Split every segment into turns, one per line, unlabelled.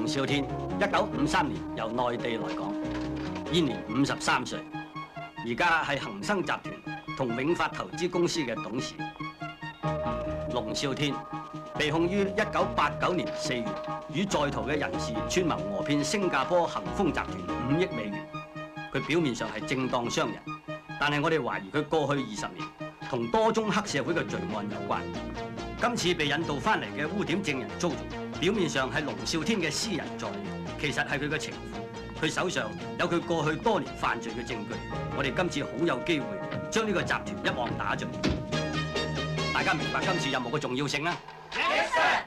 龍少天，1953年由內地來港，現年53歲，而家係恒生集團同永發投資公司嘅董事。龍少天被控於1989年4月與在逃嘅人士串謀訛騙新加坡恒豐集團5億美元。佢表面上係正當商人，但係我哋懷疑佢過去20年同多宗黑社會嘅罪案有關。今次被引渡翻嚟嘅污點證人 Jojo， 表面上係龍少天嘅私人助理，其實係佢嘅情婦。佢手上有佢過去多年犯罪嘅證據。我哋今次好有機會將呢個集團一網打盡。大家明白今次任務嘅重要性啦。Yes, sir.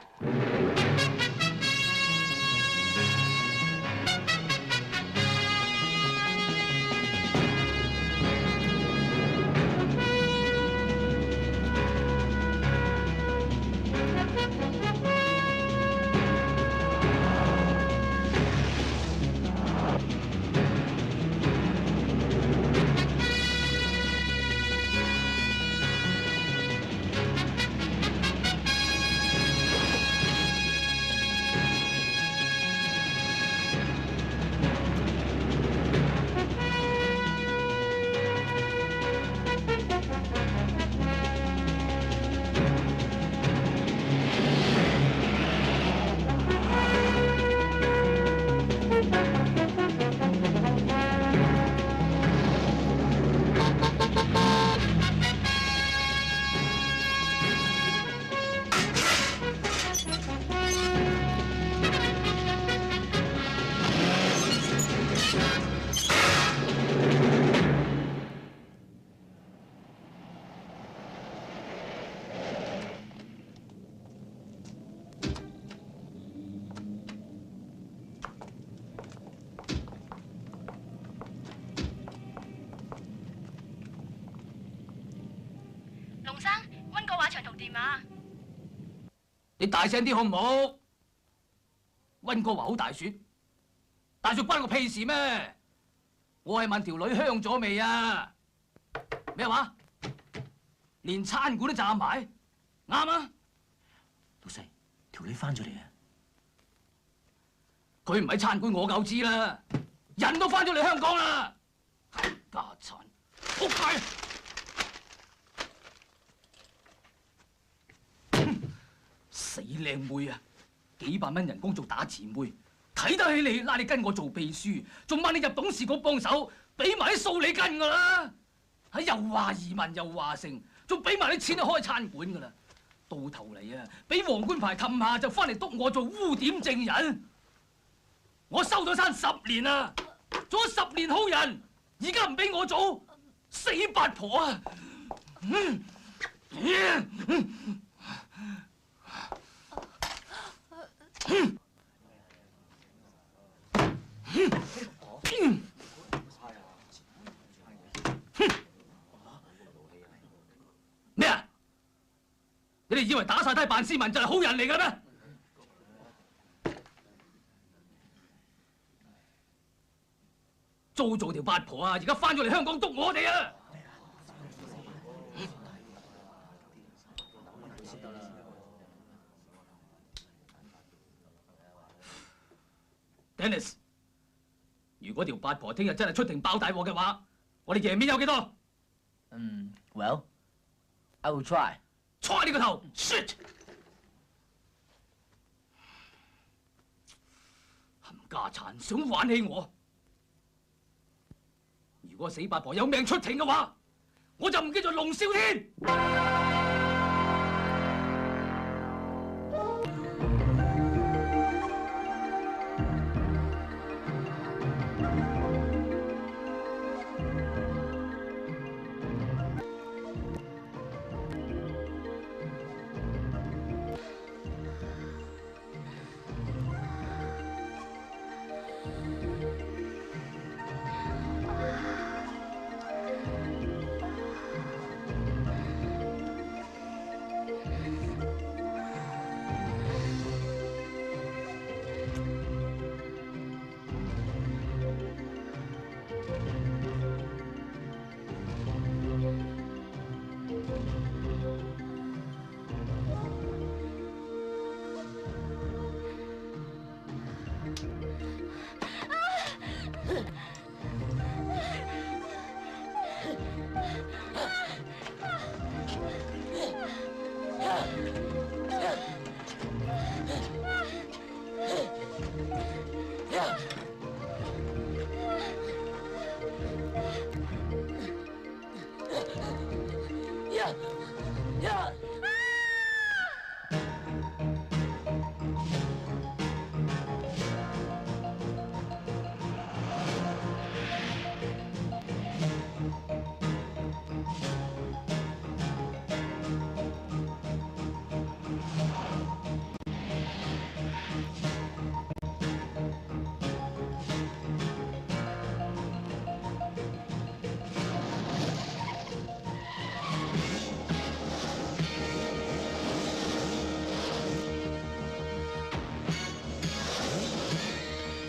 你大聲啲好唔好？溫哥華好大雪，大雪關我屁事咩？我係問條女香咗未啊？咩話？連餐館都炸埋，啱啊！
老細，條女翻咗嚟啊！
佢唔喺餐館，我夠知啦。人都翻咗嚟香港啦，家產仆街！死靚妹啊！幾百蚊人工做打字妹，睇得起你，拉你跟我做秘書，仲掹你入董事局幫手，俾埋啲數你跟噶啦。又話移民又話成，仲俾埋啲錢去開餐館噶啦。到頭嚟啊，俾皇冠牌氹下就翻嚟督我做污點證人。我收咗山10年啦，做咗10年好人，而家唔俾我做，死八婆啊！咩啊？你哋以為打晒呔扮斯文就係好人嚟㗎咩？做條八婆啊！而家翻咗嚟香港督我哋啊！Dennis， 如果條八婆聽日真係出庭爆大鑊嘅話，我哋贏面有幾多
？Well, I will try。
踹你個頭 ！Shit！ 冚家鏟想玩起我。如果死八婆有命出庭嘅話，我就唔叫做龍少天。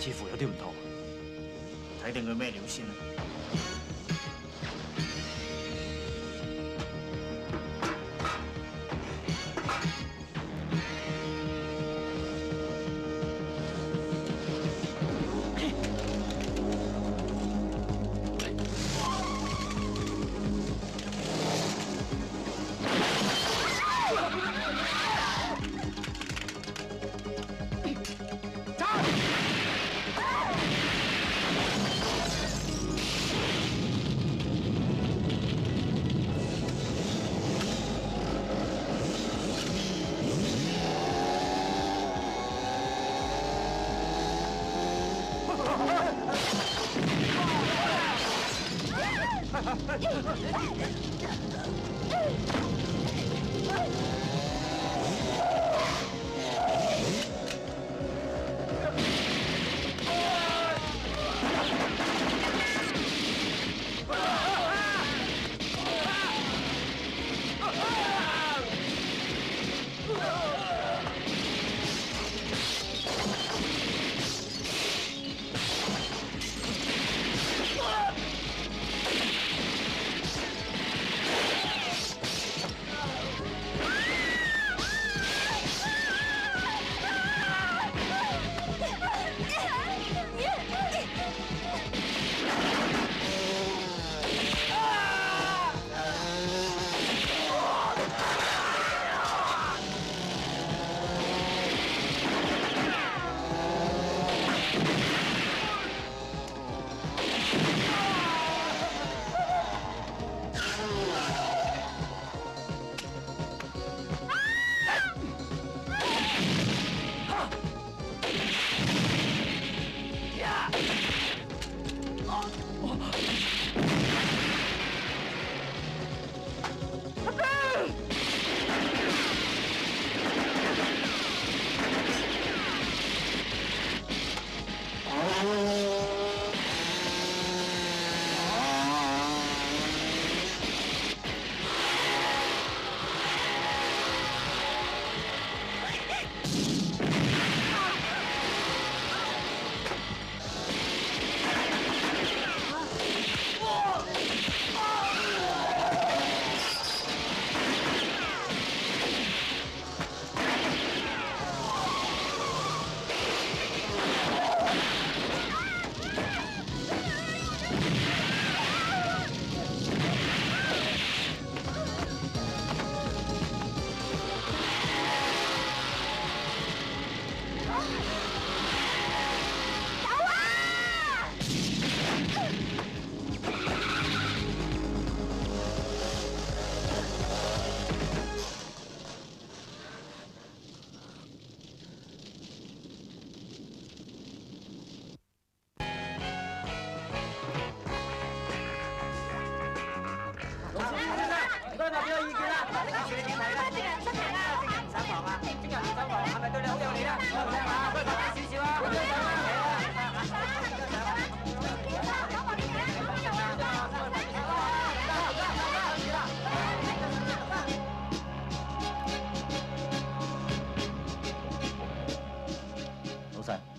似乎有啲唔妥，睇定佢咩料先啦。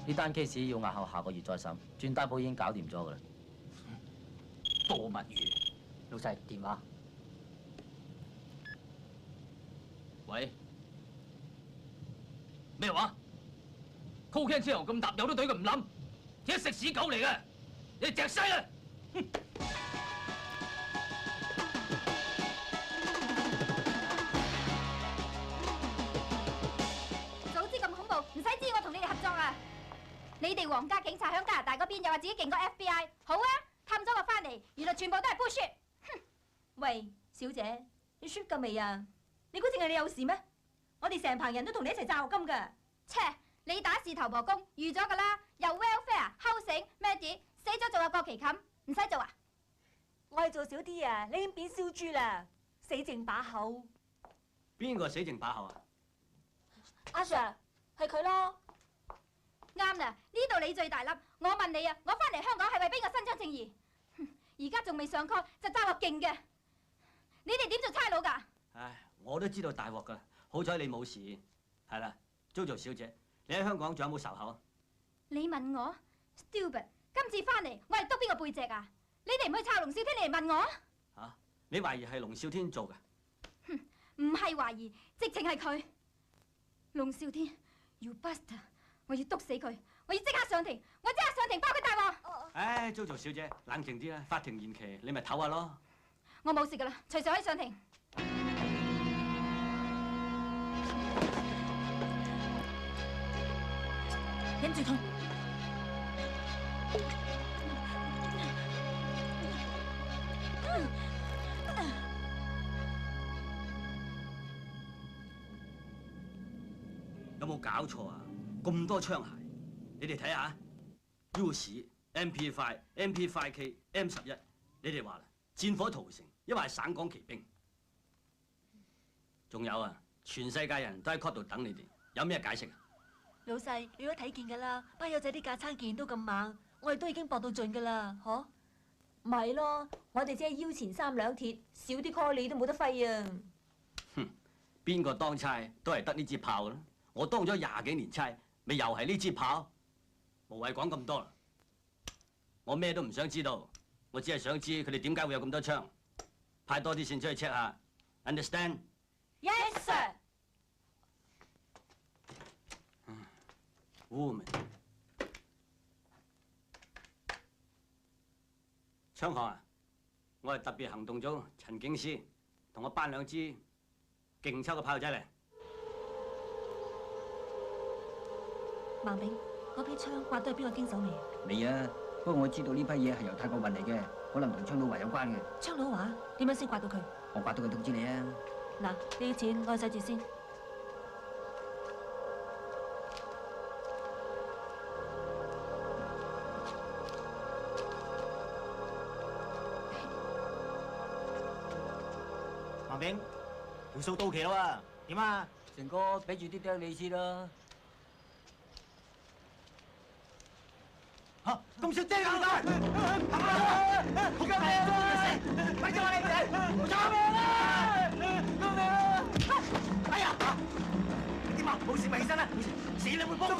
呢單 case 要押後下個月再審，轉擔保已經搞掂咗㗎啦。
多乜嘢？
老細電話。
喂？咩話？Cocaine 車油咁搭，有得隊佢唔冧，只係食屎狗嚟嘅。你隻西啊！
早知咁恐怖，唔使知我同你哋合作啊！你哋皇家警察響加拿大嗰邊又話自己勁過 FBI， 好啊，探咗我翻嚟，原來全部都係 bullshit。哼！喂，小姐，你 shoot 夠未啊？你估淨係你有事咩？我哋成棚人都同你一齊詐學金㗎。切！你打事頭婆工預咗㗎啦，又 welfare、housing、medic， 死咗做下國旗冚，唔使做啊！
我係做少啲啊，你已經變燒豬啦，死剩把口。
邊個死剩把口啊？
阿 Sir， 係佢咯。
啱啦，呢度你最大粒。我問你啊，我翻嚟香港係為邊個伸張正義？而家仲未上 call 就揸我勁嘅，你哋點做差佬㗎？
唉，我都知道大鑊㗎，好彩你冇事。係啦，JoJo小姐，你喺香港仲有冇仇口啊？
你問我 ，stupid！ 今次翻嚟我係督邊個背脊啊？你哋唔去抄龍少天，你嚟問我？
嚇！你懷疑係龍少天做㗎？
唔係懷疑，直情係佢。龍少天 ，you bastard！ 我要督死佢，我要即刻上庭，我即刻上庭包佢大鑊。
唉，JoJo小姐，冷靜啲啦，法庭延期，你咪唞下咯。
我冇事㗎啦，隨時可以上庭。
忍住痛。
有冇搞錯啊？咁多槍械，你哋睇下 U 士、MP5、MP5K、M11， 你哋話啦，戰火屠城，抑或係省港旗兵？仲有啊，全世界人都喺 court 度等你哋，有咩解釋啊？
老細，你都睇見㗎啦，班友仔啲架撐既然都咁猛，我哋都已經搏到盡㗎啦，嗬？咪咯，我哋只係腰前3兩鐵，少啲 call 你都冇得揮啊！
哼，邊個當差都係得呢支炮啦。我當咗20幾年差，咪又係呢支炮，無謂講咁多啦。我咩都唔想知道，我只係想知佢哋點解會有咁多槍，派多啲線出去 check 下 ，understand？
Yes sir。Woman，
槍行啊！我係特別行動組陳警司，同我頒2支勁抽嘅炮仔嚟。
孟炳，嗰批槍刮到係邊個經手嚟？
未啊，不過我知道呢批嘢係由泰國運嚟嘅，可能同槍佬華有關嘅。
槍佬話點樣先刮到佢？
我刮到佢通知你啊。
嗱，呢啲錢我洗住先。
孟炳，條數到期啦喎，點啊？
成哥俾住啲釘你先啦。
嚇，咁少釘啊！救命啊！快啲啊你哋！救命啊！救命啊！哎呀！點啊？冇事咪起身啦！死你會幫手！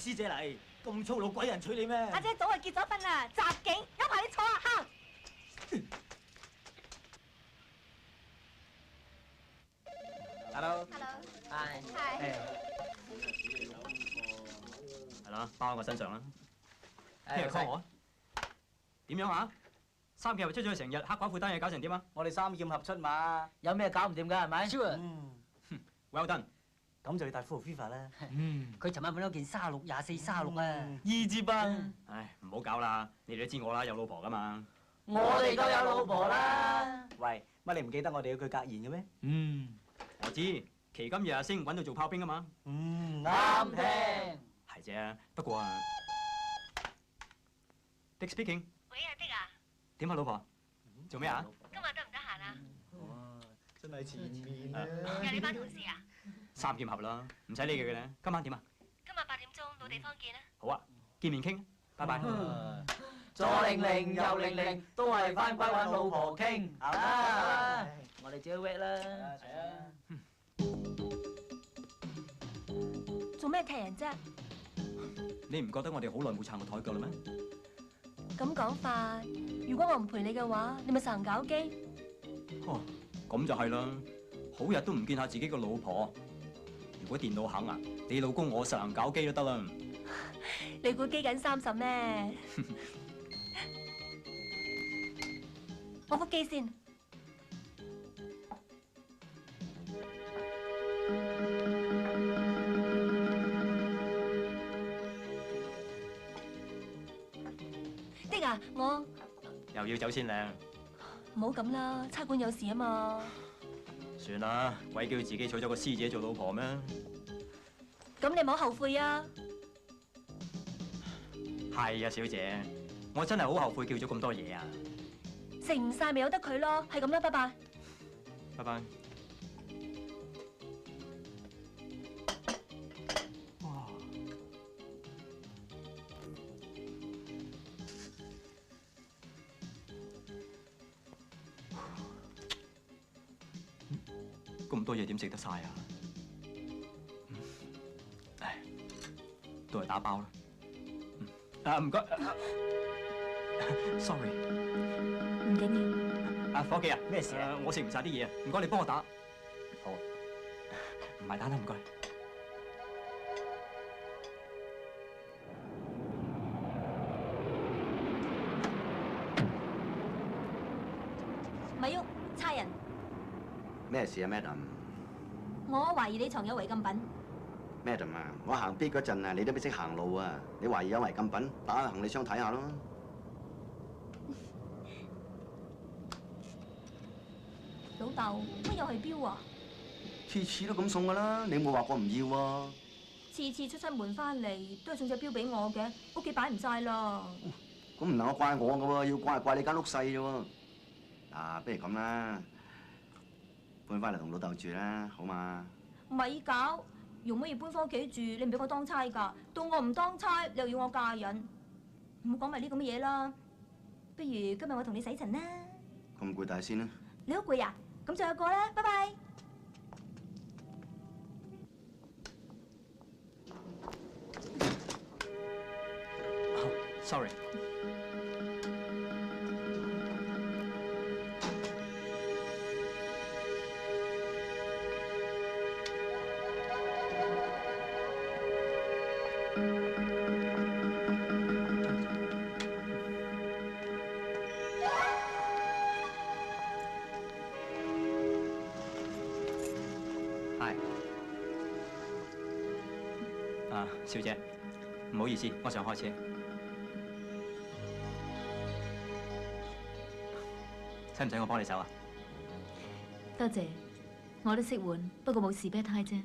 師姐嚟，咁粗魯鬼人娶你咩？
阿姐早就結咗婚啦，襲警，有排你坐啊！哼！
Hello，
Hi，
係啦，包喺我身上啦。聽日 call 我啊？點樣啊？3劍合出咗成日，黑寡婦單嘢搞成點啊？
我哋3劍合出嘛。
有咩搞唔掂㗎係咪？
Well done。
咁就要帶 full FIFA 啦。
佢尋晚揾咗件36、24、36啊。
意志班。
唉，唔好搞啦，你哋都知我啦，有老婆㗎嘛。
我哋都有老婆啦。
喂，乜你唔記得我哋有句格言嘅咩？
我知，旗金日日升，揾到做炮兵啊嘛。
啱聽。
係啫，不過啊 ，Dick speaking。
喂啊，Dick啊，
點啊，老婆？做咩啊？
今
真係前面啊！
又你班同事啊？
3劍俠啦，唔使理佢嘅啦。今晚點啊？
今日8點鐘到地方見啊！
好啊，見面傾，拜拜。
左零零右零零，都係翻歸揾老婆傾。啊！我哋自己 work 啦。
做咩踢人啫？
你唔覺得我哋好耐冇撐過台腳啦咩？
咁講法，如果我唔陪你嘅話，你咪成搞基。
哦，咁就係啦，好日都唔見下自己個老婆。如果電腦肯啊，你老公我實行搞基都得啦。
你估基緊30咩？我覆機先。的啊，我
又要走先靚，
唔好咁啦，差館有事啊嘛。
算啦，鬼叫自己娶咗個師姐做老婆咩？
咁你唔好後悔啊！
係啊，小姐，我真係好後悔叫咗咁多嘢啊！
食唔晒咪由得佢咯，係咁啦，拜拜。
拜拜。哇！咁多嘢點食得晒啊？唉，都係打包啦。唔該。Sorry。
唔緊要。
伙計啊，咩事啊？我食唔晒啲嘢啊，唔該你幫我打。好，唔埋單啦，唔該。
咪喐，差人！
咩事啊，Madam？
我懷疑你藏有違禁品。
Madam 啊，我行邊嗰陣啊，你都未識行路啊！你懷疑有違禁品，打開行李箱睇下咯。
老豆，乜又係錶啊？
次次都咁送噶啦，你冇話過唔要喎。
次次出親門翻嚟都係送隻錶俾我嘅，屋企擺唔晒啦。
咁唔能夠怪我噶喎，要怪你間屋細啫喎。嗱，不如咁啦，搬翻嚟同老豆住啦，好嘛？
咪搞！容乜要搬返屋企住？你唔俾我當差㗎，到我唔當差，你又要我嫁人，唔好講埋呢咁嘅嘢啦。不如今日我同你洗塵啦。
咁攰大先啦。
你好攰啊？咁仲有個啦，拜拜。
Sorry。小姐，唔好意思，我想開車。使唔使我幫你手啊？
多謝，我都識換，不過冇士啤胎啫。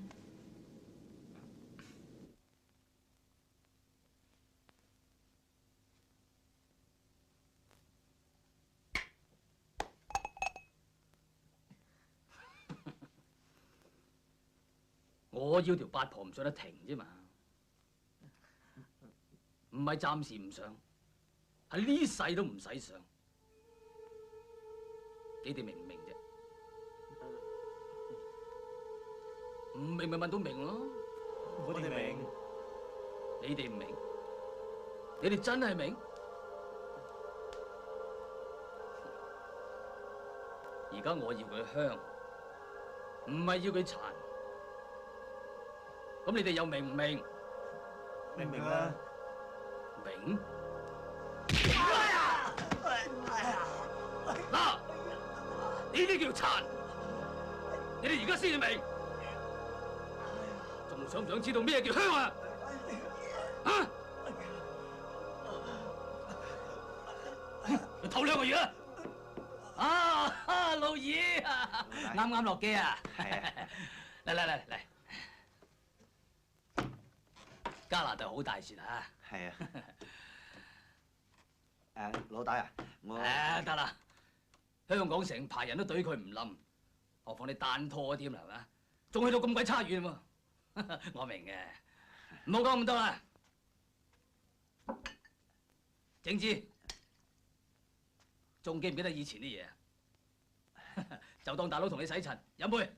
我要條八婆唔上得停啫嘛。 唔係暫時唔上，係呢世都唔使上。你哋明唔明啫？唔明咪問到明咯。
我哋明，
你哋唔明，你哋真係明。而家我要佢香，唔係要佢殘。咁你哋又明唔明？
明唔明啊？
明？嗱，呢啲叫殘，你哋而家先至明，仲想唔想知道咩叫香啊？啊！頭2個月啦！啊，老二，啱啱落機啊！
係啊，
嚟，加拿大好大船啊！
係啊。老大啊，我
得啦，香港成排人都懟佢唔冧，何況你單拖添啦，係嘛？仲去到咁鬼差遠喎。我明嘅，唔好講咁多啦。正志，仲記唔記得以前啲嘢啊？就當大佬同你洗塵，飲杯。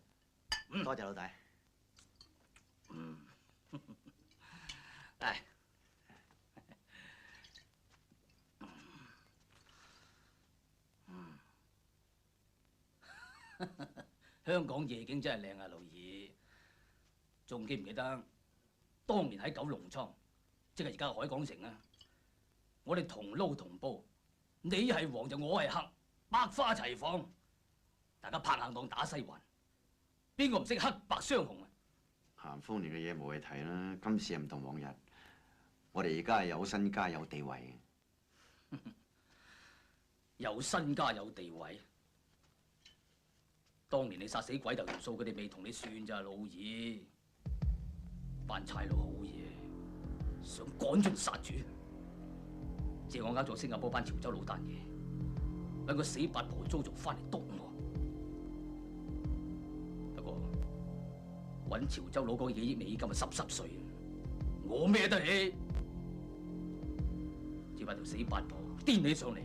多謝老大。
嚟。香港夜景真係靚啊，老二。仲記唔記得當年喺九龍倉，即係而家海港城啊？我哋同撈同煲，你係黃就我係黑，百花齊放，大家拍硬檔打西環，邊個唔識黑白雙紅啊？
咸豐年嘅嘢冇去睇啦，今次係唔同往日，我哋而家係有身家有地位嘅。
有身家有地位。當年你殺死鬼頭條數，佢哋未同你算咋，老二。班差佬好嘢，想趕盡殺絕。借我呃咗新加坡班潮州佬單嘢，揾個死八婆租族翻嚟督我。不過揾潮州佬嗰幾億美金啊，濕碎，我孭得起。只怕條死八婆癲起上嚟，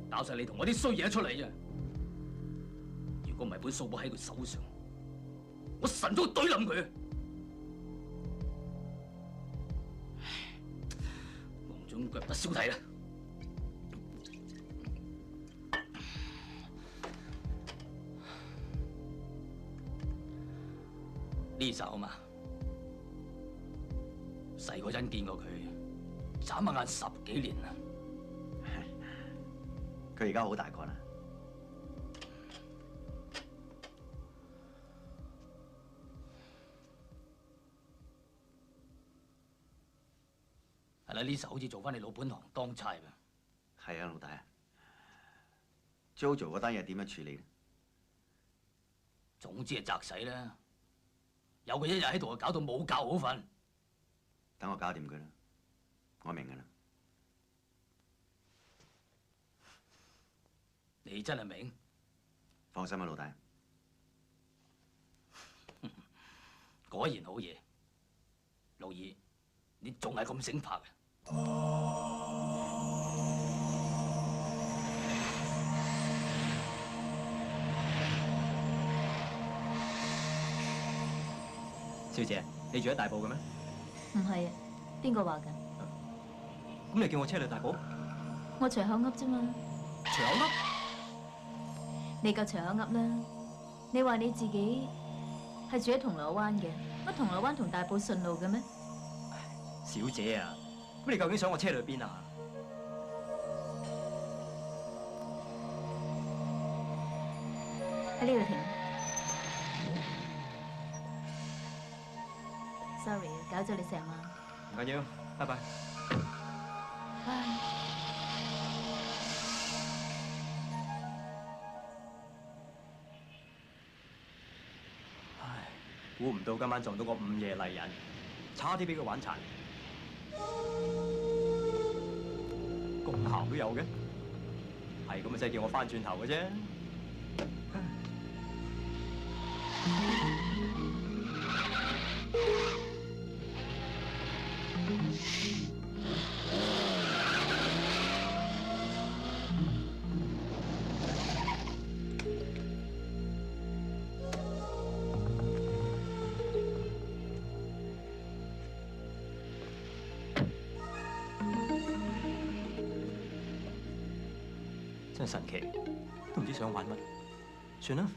搞晒你同我啲衰嘢出嚟啊！如果唔係本數簿喺佢手上，我神都懟冧佢。望準腳不消蹄啦！呢手啊嘛，細嗰陣見過佢，眨下眼10幾年啦。
佢而家好大個啦。
係啦，呢手好似做翻你老本行當差喎。
係啊，老大。JoJo 嗰單嘢點樣處理咧？
總之係砸死啦。有佢一日喺度，就搞到冇覺好瞓。
等我搞掂佢啦，我明㗎啦。
你真係明？
放心啊，老大。
果然好嘢，老二，你仲係咁醒拍嘅。
小姐，你住喺大埔嘅咩？
唔係啊，邊個話㗎？
咁你叫我車你大埔？
我隨口噏啫嘛。
隨口噏？
你夠隨口噏啦！你話你自己係住喺銅鑼灣嘅，乜銅鑼灣同大埔順路嘅咩？
小姐啊，咁你究竟想我車你去邊啊？
喺呢度停。Sorry， 搞咗你成晚。
唔緊要，拜拜。
拜。
唉，估唔到今晚撞到個午夜麗人，差啲俾佢玩殘。功效都有嘅，係咁啊，真係叫我翻轉頭嘅啫。真係神奇，都唔知想玩乜，算啦。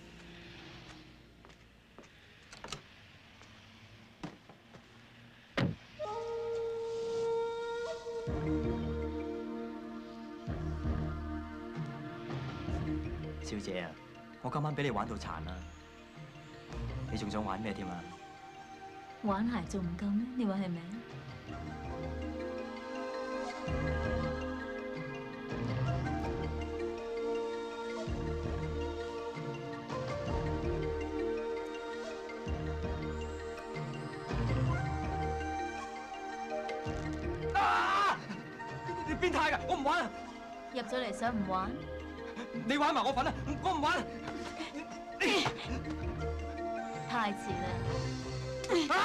小姐啊，我今晚俾你玩到殘啦，你仲想玩咩添啊？
玩鞋仲唔夠咩？你話係咪？
你變態㗎！我唔玩啊！
入咗嚟想唔玩？
你玩埋我份啊！我唔玩。
太遲啦！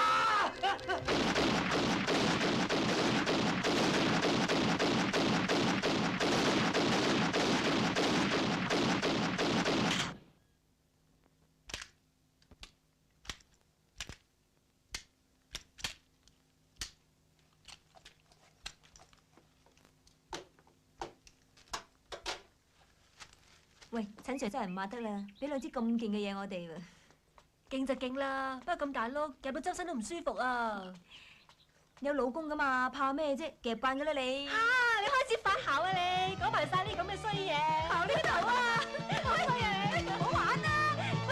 喂，陳 Sir 真係唔抹得啦，俾兩支咁勁嘅嘢我哋喎。勁就勁啦，不過咁大碌，夾到周身都唔舒服啊！有老公噶嘛，怕咩啫？夾慣噶啦你。
你開始發姣啊你，講埋晒呢咁嘅衰嘢。姣呢頭啊，好衰啊你，好玩啊！喂，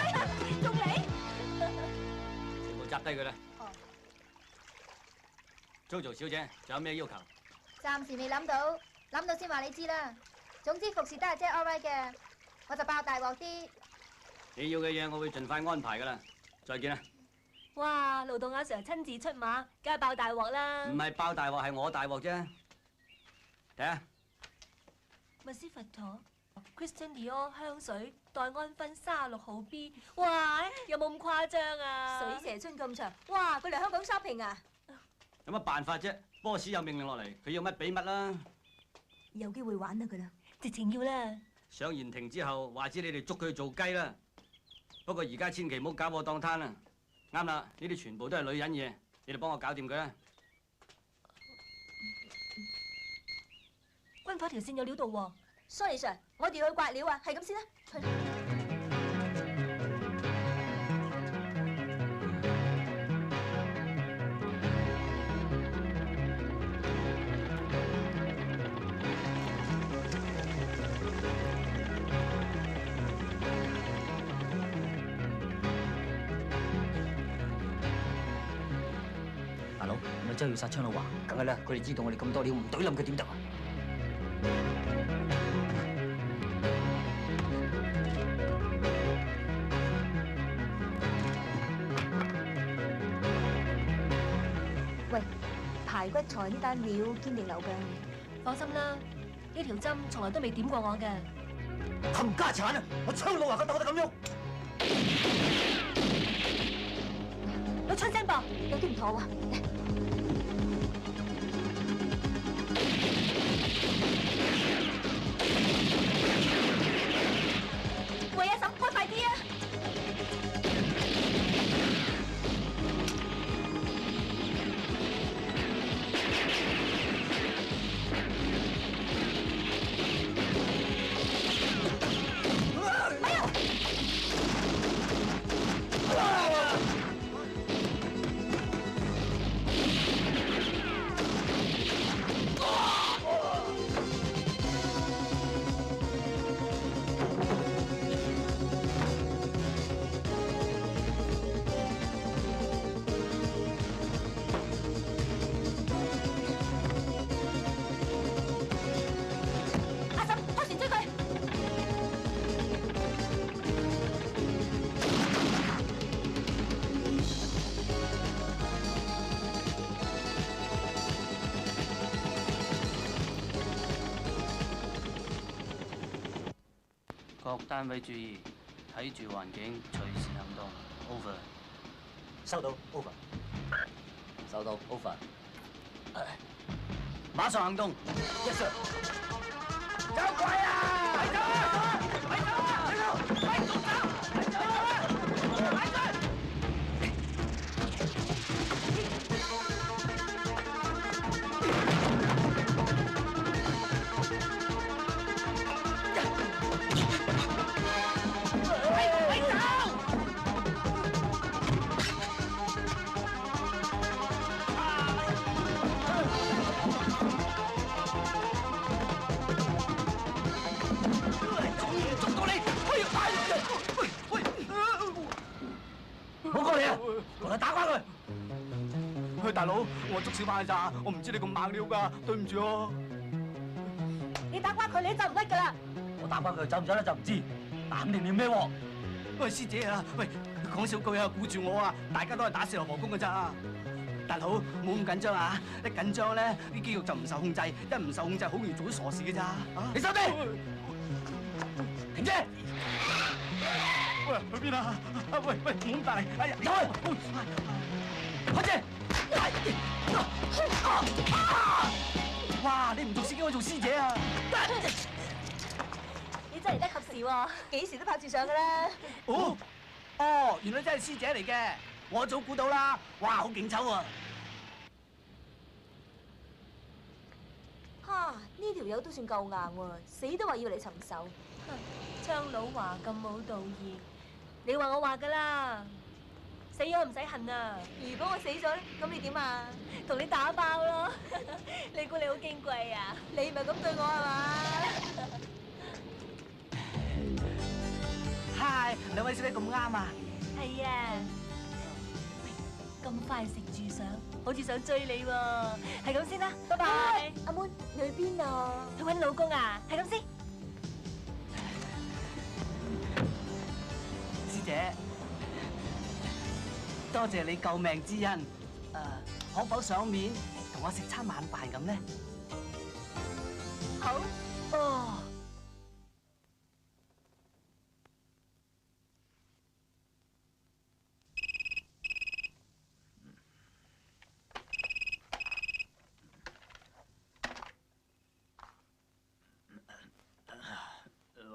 仲嚟？
全部摘低佢啦。Jojo 小姐，仲有咩要求？
暫時未諗到，諗到先話你知啦。總之服侍得阿姐 all right 嘅，我就爆大鑊啲。
你要嘅嘢我會盡快安排噶啦。再見啦。
哇！勞動阿 Sir 親自出馬，梗係爆大鑊啦！
唔係爆大鑊，係我大鑊啫。睇下。
蜜絲佛陀 Christian Dior 香水黛安芬36號 B， 哇！有冇咁誇張啊？
水蛇春咁長，哇！佢嚟香港 shopping 啊？
有乜辦法啫？boss 有命令落嚟，佢要乜俾乜啦。
有機會玩得噶啦，直情要啦。
上言庭之後，話知你哋捉佢做雞啦。不過而家千祈唔好搞我當攤啦。啱啦，呢啲全部都係女人嘢，你哋幫我搞掂佢啦。
軍火條線有料到喎。
Sorry Sir， 我哋要去刮料啊，係咁先啦。
大佬，係咪真係要殺槍佬華？
梗係啦，佢哋知道我哋咁多料，唔懟冧佢點得啊？
喂，排骨菜呢單料堅定流㗎？放心啦，呢條針從來都未點過我嘅。
冚家產啊！我槍老華佢鬥得咁喐。
有槍聲噃，有啲唔妥喎。
喂，阿嬸，開快啲啊！
各單位注意，睇住環境，隨時行動。Over。
收到 ，Over。
收到 ，Over。
馬上行動。
Yes sir。走鬼啊！快走啊！快走啊！快走！快走！快走啊！快走！
大佬，我捉小販咋，我唔知你咁猛料㗎，對唔住啊！
你打瓜佢，你走唔甩㗎啦！
我打翻佢走唔走得就唔知，但肯定要咩喎？
喂，師姐啊，喂，講少句啊，顧住我啊，大家都係打四羅浮宮㗎咋。大佬，冇咁緊張啊！一緊張咧，啲肌肉就唔受控制，一唔受控制，好容易做啲傻事㗎咋。你收啲，停車！喂，去邊啊？喂，唔好咁大力！哎呀，走去！開姐！哇！你唔做司機，我做師姐啊！
你真係嚟得及時喎，幾時都拍住上噶啦。
哦，原來真係師姐嚟嘅，我早估到啦！哇，好勁抽啊！
哈！呢條友都算夠硬喎，死都話要嚟尋仇。
張老華咁冇道義，你話我話噶啦，死咗唔使恨啊！
如果我死咗咧，咁你點啊？
同你打包咯！你估你好矜貴啊？
你唔係咁對我係嘛？
嗨，兩位小姐咁啱啊！
係啊，咁快食住相，好似想追你喎，係咁先啦，拜拜。
阿妹，你去邊啊？
去搵老公啊，係咁先。
師姐，多謝你救命之恩。可否上面同我食餐晚飯咁呢？
好。哦。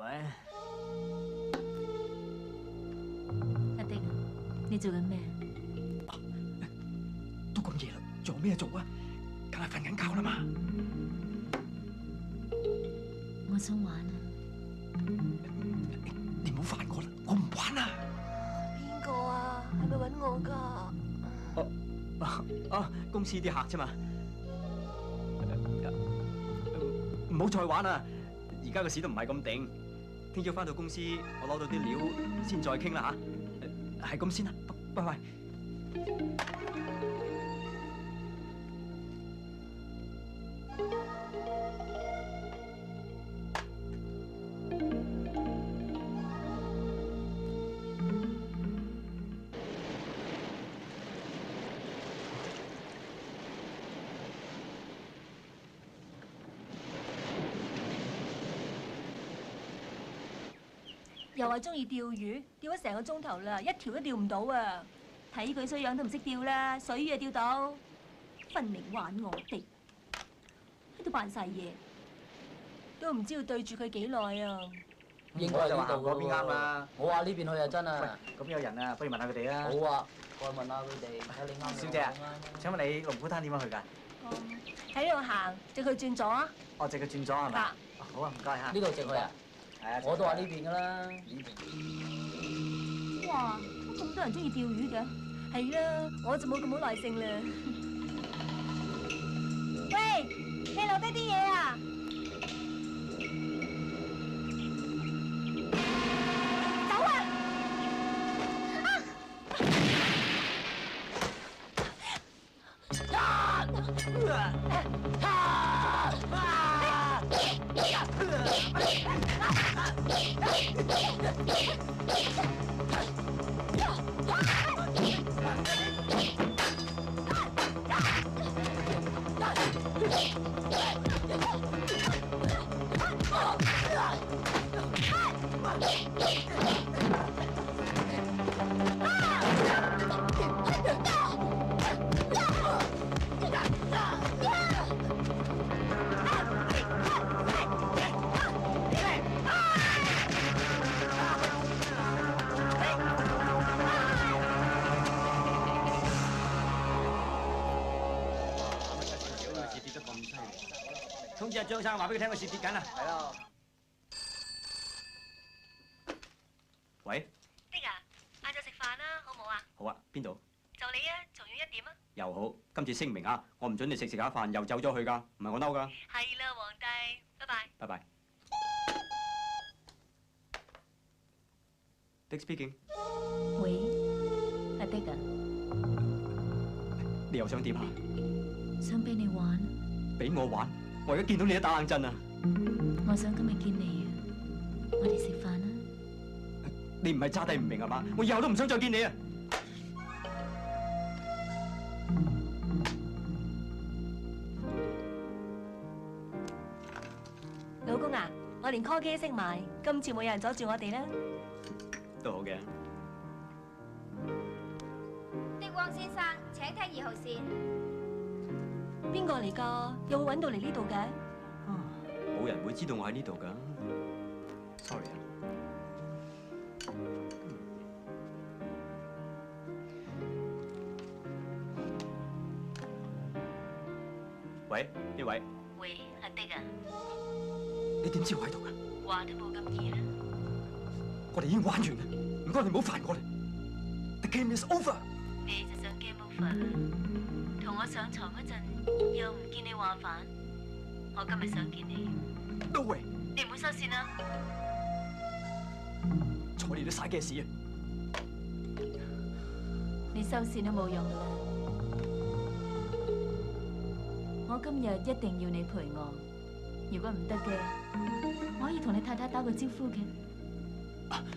喂，
阿迪，你做緊咩？
都咁夜啦，仲有咩做啊？梗係瞓緊覺啦嘛。
我想玩啊！
你唔好煩我啦，我唔玩啊！
邊個啊？係咪揾我㗎？
公司啲客啫嘛。唔好再玩啦！而家個市都唔係咁定，聽朝翻到公司，我攞到啲料先再傾啦嚇。係咁先啦，拜拜。
又話中意釣魚，釣咗成個鐘頭啦，一條都釣唔到啊！睇佢衰樣都唔識釣啦，水魚就釣到，分明玩我哋，喺度扮晒嘢，都唔知要對住佢幾耐啊！
應該係呢度
嗰邊啱啦。
我話呢邊去啊真啊。
咁有人啊，不如問下佢哋啊。
好啊，我問下佢哋，睇你啱。
小姐啊，請問你龍虎灘點樣去㗎？
喺呢度行，直去轉左啊！
哦，直去轉左係咪？好啊，唔該嚇。
呢度直去啊？
係啊。
我都話呢邊㗎啦。
哇！咁多人中意釣魚嘅，係啦，我就冇咁好耐性啦。喂，你留低啲嘢啊！走啊！
通知阿張生話俾佢聽，個市跌緊啦。
係咯。
喂。
迪啊，晏晝食飯啦，好唔好啊？
好啊，邊度？
就你啊，仲要1點啊？
又好，今次聲明啊，我唔准你食下飯又走咗去㗎，唔係我嬲㗎。
係啦，皇帝，拜拜。
拜拜。Dick speaking。
喂，阿迪啊，
你又想點啊？
想俾你玩。
俾我玩？我而家見到你都打冷震啊！
我想今日見你啊，我哋食飯啦。
你唔係揸低唔明係嘛？我以後都唔想再見你啊！
老公啊，我連 call 機都識埋，今次冇有人阻住我哋啦。
都好嘅。
的汪先生，請聽2號線。
邊個嚟㗎？又會揾到嚟呢度嘅？
冇人會知道我喺呢度㗎。Sorry 啊。喂，呢位。
喂，阿迪啊，
你點知我喺度㗎？
話都冇咁易啦。
我哋已經玩完啦，唔該你唔好煩我啦。The game is over。
你就想 game over？同我上床嗰陣又唔見你話反，我今日想見你。
No way！
你唔好收線啦。
睬你都嘥嘅事啊！
你收線都冇用噶啦。我今日一定要你陪我，如果唔得嘅，我可以同你太太打個招呼嘅。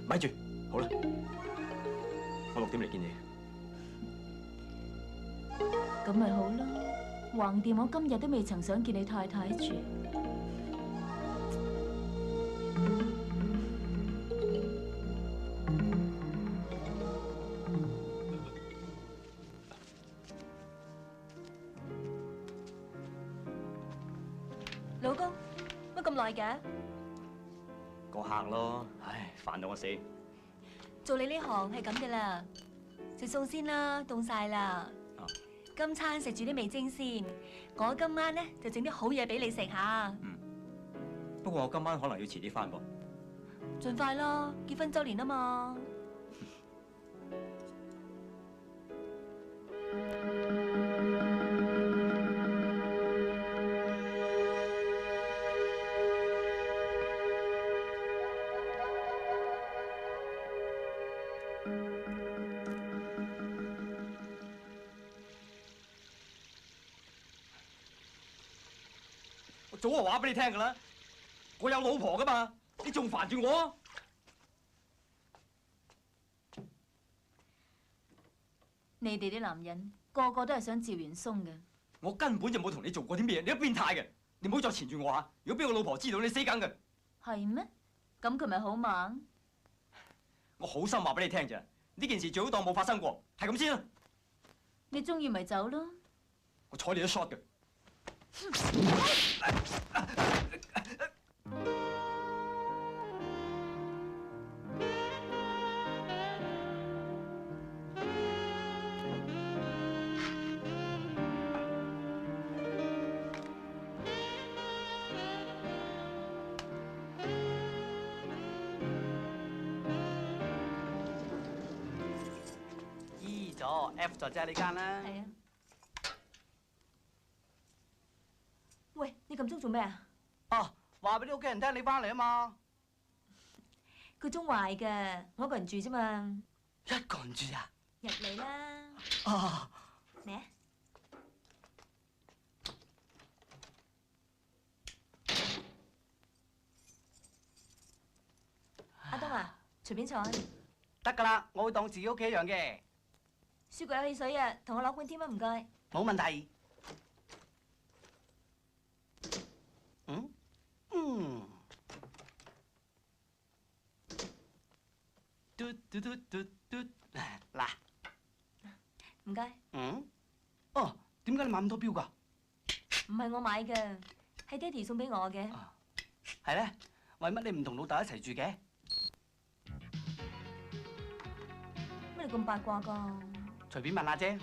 咪住，好啦，我6點嚟見你。
咁咪好咯，橫掂我今日都未曾想見你太太住。
老公，乜咁耐嘅？
個客咯，唉，煩到我死。
做你呢行係咁嘅啦，食餸先啦，凍晒啦。今餐食住啲味精先，我今晚咧就整啲好嘢俾你食下。
不過我今晚可能要遲啲翻噃。
盡快啦，結婚週年啊嘛。
早就話俾你聽㗎啦，我有老婆㗎嘛，你仲煩住我？
你哋啲男人個個都係想趙元松嘅。
我根本就冇同你做過啲咩，你都變態嘅，你唔好再纏住我嚇！如果俾我老婆知道，你死梗嘅。
係咩？咁佢咪好猛？
我好心話俾你聽咋，呢件事最好當冇發生過，係咁先啦。
你中意咪走咯。
我睬你都 shot 嘅。
E 咗 F 咗即係呢間啦。
係啊。喂，你咁鐘做咩啊？
哦，話俾啲屋企人聽你翻嚟啊嘛。
個鐘壞㗎，我一個人住啫嘛。
一個人住啊？
入嚟啦。
啊。
咩啊？阿東啊，隨便坐。
得㗎啦，我會當自己屋企一樣嘅。
雪櫃有汽水啊，同我攞罐添啊，唔該。
冇問題。嘟，嗱，
唔該。
哦，點解你買咁多錶㗎？
唔係我買嘅，係爹哋送俾我嘅。
係咧，為乜你唔同老豆一齊住嘅？
乜你咁八卦㗎？
隨便問下啫。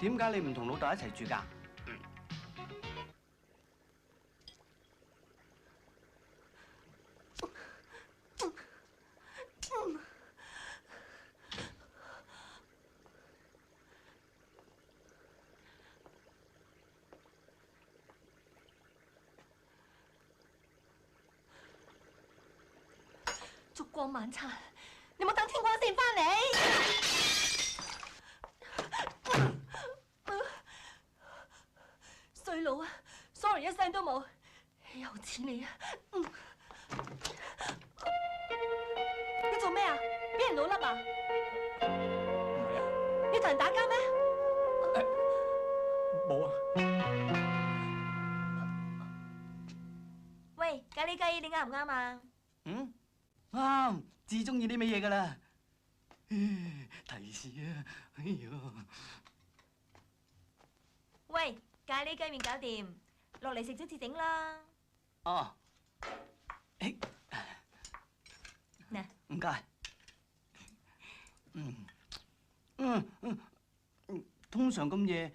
點解你唔同老豆一齊住㗎？
燭光晚餐，你冇等天光先翻嚟。衰佬啊 ，sorry 一聲都冇，有錢你啊！你做咩啊？俾人老笠啊？
唔係啊。
你同人打交咩？
冇啊。
喂，咖喱雞你啱唔啱啊？
啱，至中意呢味嘢噶啦。提示啊，哎呀！
喂，咖喱雞麵搞掂，落嚟食咗至整啦。
哦，
嗱，
唔該。通常咁夜，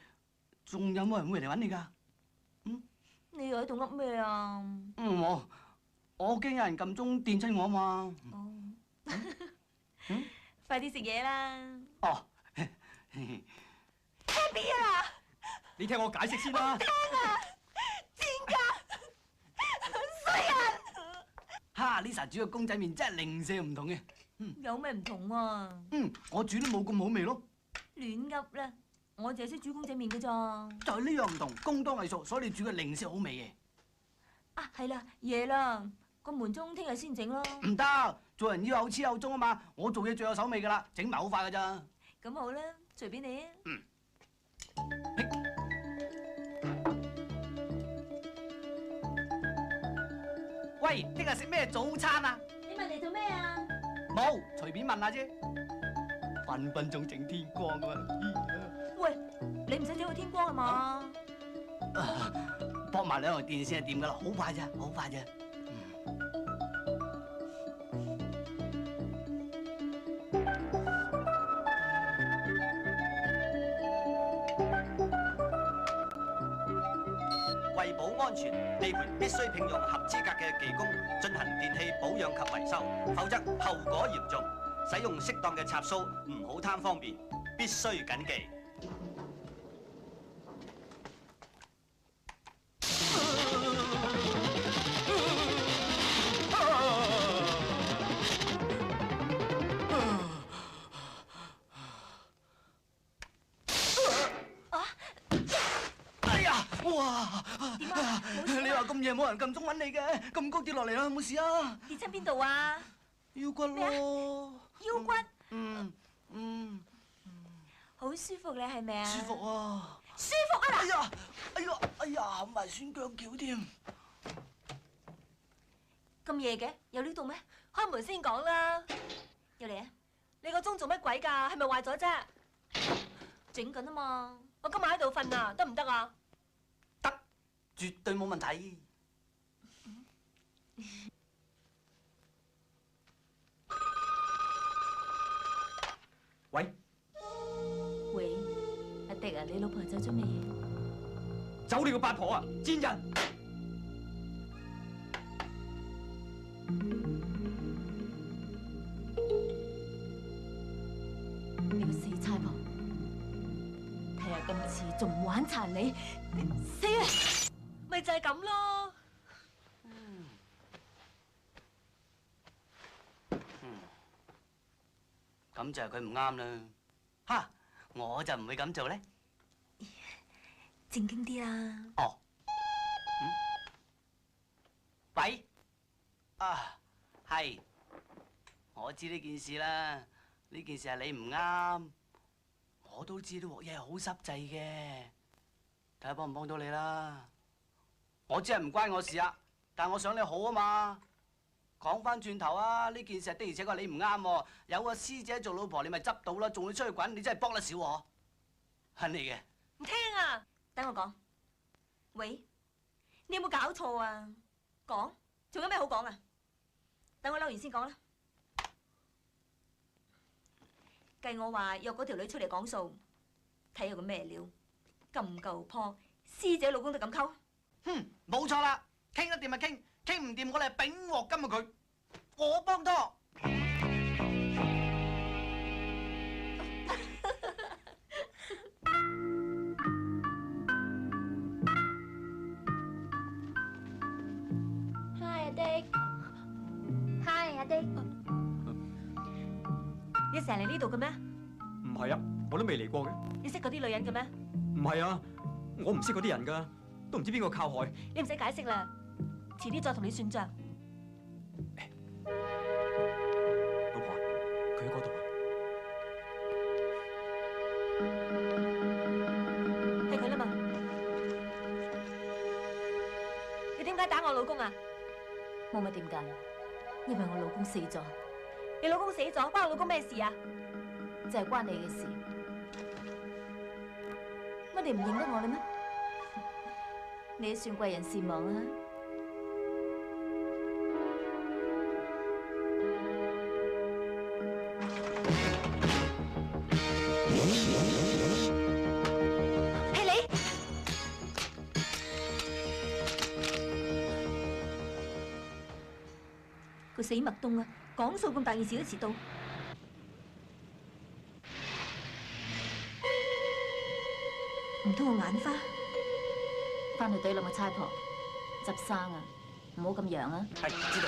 仲有冇人會嚟揾你㗎？
你又喺度噏咩啊？
我驚有人撳鐘電親我啊嘛。
快啲食嘢啦！
哦
，Happy 啊！
你聽我解釋先啦。
聽啊！賤格，衰人！
哈！Lisa 煮嘅公仔麵真係零舍唔同嘅。
有咩唔同啊？
我煮都冇咁好味咯。
亂噏啦！我淨係識煮公仔麵㗎咋。
就係呢樣唔同，工多藝熟，所以你煮嘅零舍好味嘅。
啊，係啦，夜啦，個門鐘聽日先整咯。
唔得，做人要有始有終啊嘛！我做嘢最有手尾㗎啦，整埋好快㗎咋。
咁好啦，隨便你啊。
喂，聽日食咩早餐啊？
你問嚟做咩啊？
冇，隨便問下啫。分分鐘整天光㗎嘛。
喂，你唔使整到天光係嘛？
駁埋兩台電線就掂㗎啦，好快咋，好快咋。
為保安全，地盤必須聘用合資格嘅技工進行電器保養及維修，否則後果嚴重。使用適當嘅插蘇，唔好貪方便，必須謹記。
哇！點啊？你話咁夜冇人撳鐘揾你嘅，咁高跌落嚟啦，冇事啊？
跌親邊度啊？
腰骨咯。
腰骨？好舒服咧，係咪啊？
舒服啊！
舒服啊嗱！
哎呀，冚埋酸腳橋添。
咁夜嘅，有呢度咩？開門先講啦。入嚟啊！你個鐘做乜鬼㗎？係咪壞咗啫？整緊啊嘛！我今晚喺度瞓啊，得唔得啊？
絕對冇問題。
喂，
喂，阿迪啊，你老婆走咗未？
走你個八婆啊！賤人！
你個死差婆，睇下今次仲唔玩殘你？死啊！咪就係咁咯。
咁就係佢唔啱啦。哈！我就唔會咁做咧。
正經啲啦。
哦。喂。啊，係。我知呢件事啦。呢件事係你唔啱。我都知呢鑊嘢係好濕滯嘅。睇下幫唔幫到你啦。我知係唔關我事啊，但我想你好啊嘛。講翻轉頭啊，呢件事的而且確你唔啱喎。有個師姐做老婆，你咪執到啦，仲要出去滾，你真係幫得少我。係你嘅。
唔聽啊！等我講。喂，你有冇搞錯啊？講，仲有咩好講啊？等我嬲完先講啦。計我話約嗰條女出嚟講數，睇下個咩料，咁夠破，師姐老公都咁溝。
哼，冇錯啦，傾得掂咪傾，傾唔掂我哋係丙鑊金啊佢，我幫拖。
Hi 阿迪 ，Hi 阿迪，
你成日嚟呢度嘅咩？
唔係啊，我都未嚟過嘅。
你識嗰啲女人嘅咩？
唔係啊，我唔識嗰啲人㗎，都唔知邊個靠害。
你唔使解釋啦，遲啲再同你算賬。
老婆，佢喺嗰度啊。
係佢啦嘛？你點解打我老公啊？
冇乜點解？因為我老公死咗。
你老公死咗，關我老公咩事啊？
就係關你嘅事。
乜你唔認得我啦咩？
你都算貴人善忘啊！
係你！個死麥冬啊！講數咁大件事都遲到。唔通我眼花？
翻去隊冧個差婆，執生啊，唔好咁揚啊！
係，知道。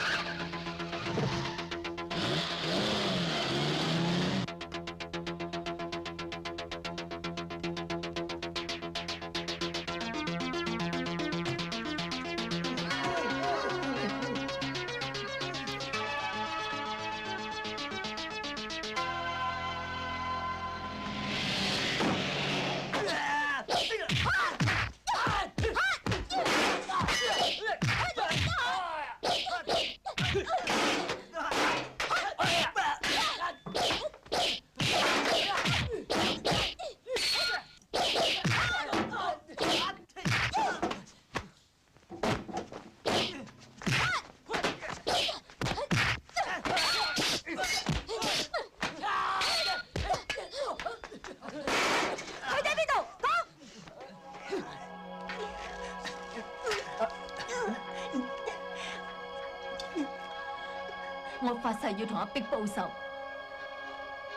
我發誓要同阿碧報仇，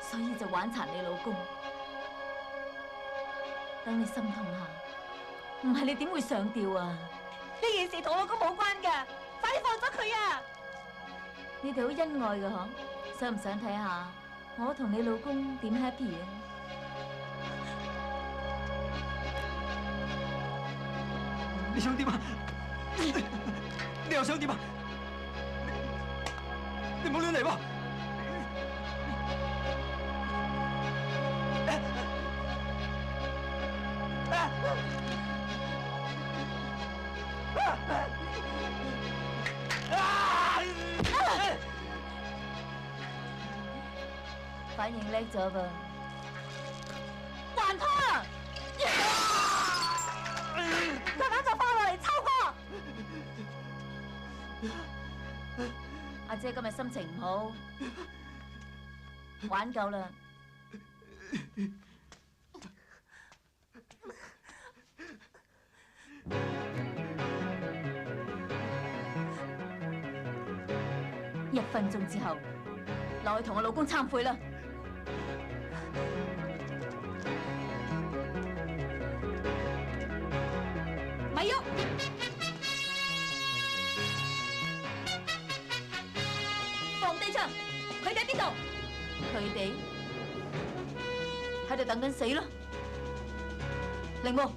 所以就玩殘你老公。等你心痛下，唔係你點會上吊啊？
呢件事同我老公冇關㗎，快啲放咗佢啊！
你哋好恩愛㗎嗬，想唔想睇下我同你老公點 happy 啊？
你想點啊？你又想點啊？你唔好亂嚟喎！
反應叻咗噃，
還拖啊！佢啱就翻落嚟抽過。
阿姐今日心情唔好，玩夠啦。1分鐘之後，落去同我老公懺悔啦。
咪喐！放低槍！佢哋喺邊度？
佢哋喺度等緊死咯。鈴木。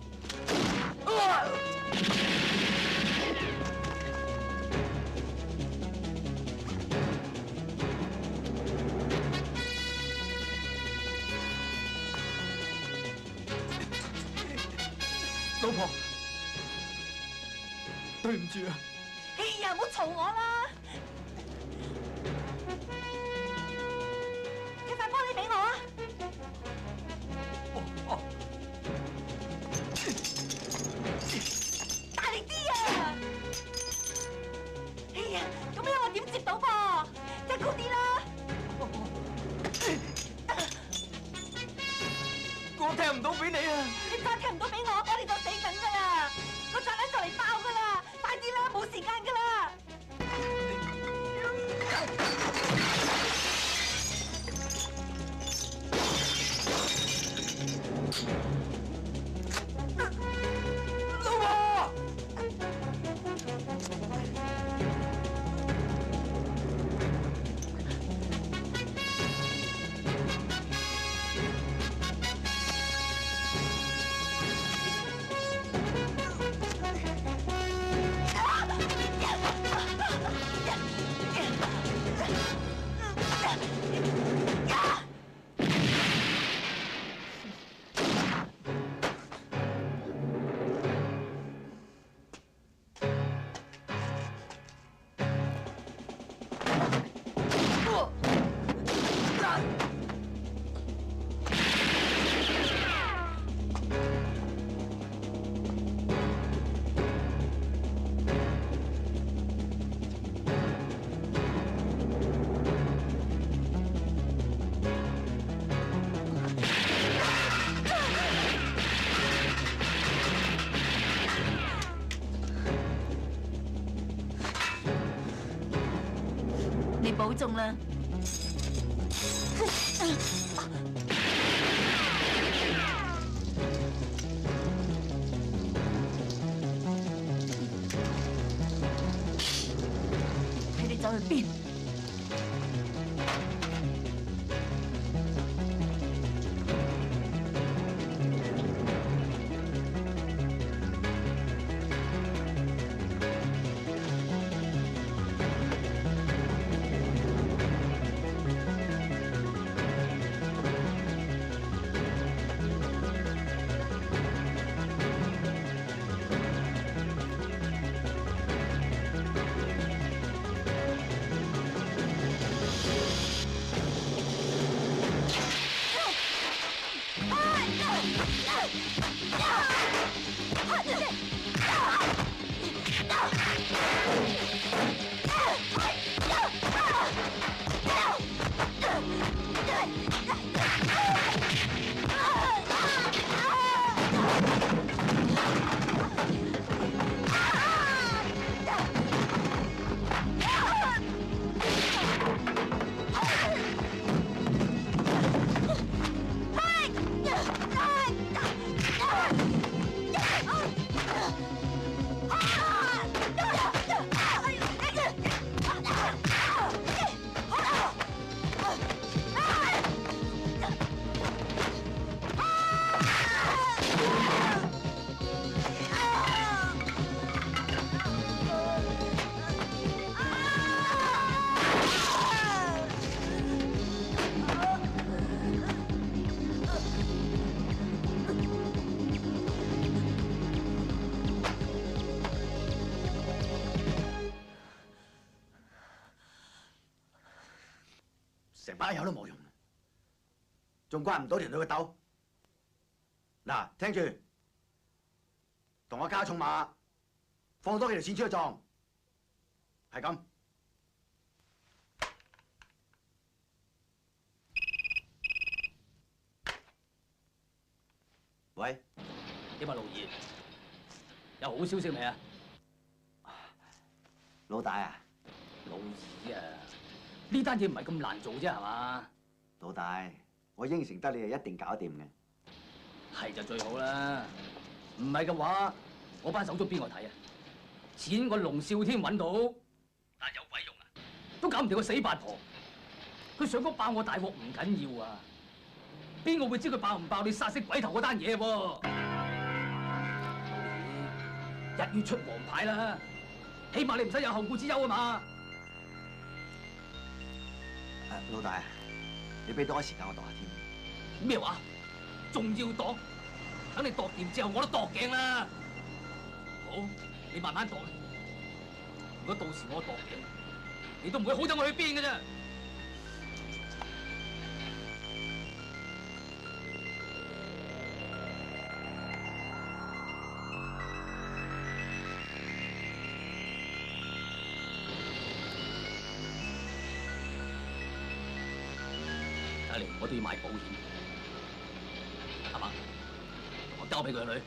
老婆，對唔住啊！
哎呀，唔好嘈我啦！一塊玻璃俾我啊！大力啲啊！哎呀，咁樣我點接到噃？再高啲啦！
我踢唔到俾你啊！
你再踢唔到俾我哋就死緊噶啦！個炸彈就嚟爆噶啦！快啲啦，冇時間噶啦！
老婆！
保重啦。
睇你走去邊？
成把友都冇用，仲關唔到條女嘅鬥。嗱，聽住，同我加重馬，放多幾條線出去撞，係咁。喂，
點啊，老二？有好消息未啊？
老大啊！
老二啊！呢單嘢唔係咁難做啫，係嘛？
老大，我應承得你係一定搞掂嘅。
係就最好啦，唔係嘅話，我班手足邊個睇啊？錢我龍少天揾到，但有鬼用啊？都搞唔掂個死八婆。佢想講爆我大鑊唔緊要啊，邊個會知佢爆唔爆你殺死鬼頭嗰單嘢喎？老二，一於出黃牌啦，起碼你唔使有後顧之憂啊嘛。
老大，你俾多啲時間我度下添。
咩話？仲要度？等你度掂之後，我都度頸啦。好，你慢慢度啦。如果到時我度頸，你都唔會好得我去邊嘅啫。睇嚟我都要買保險，係嘛？我交俾佢女。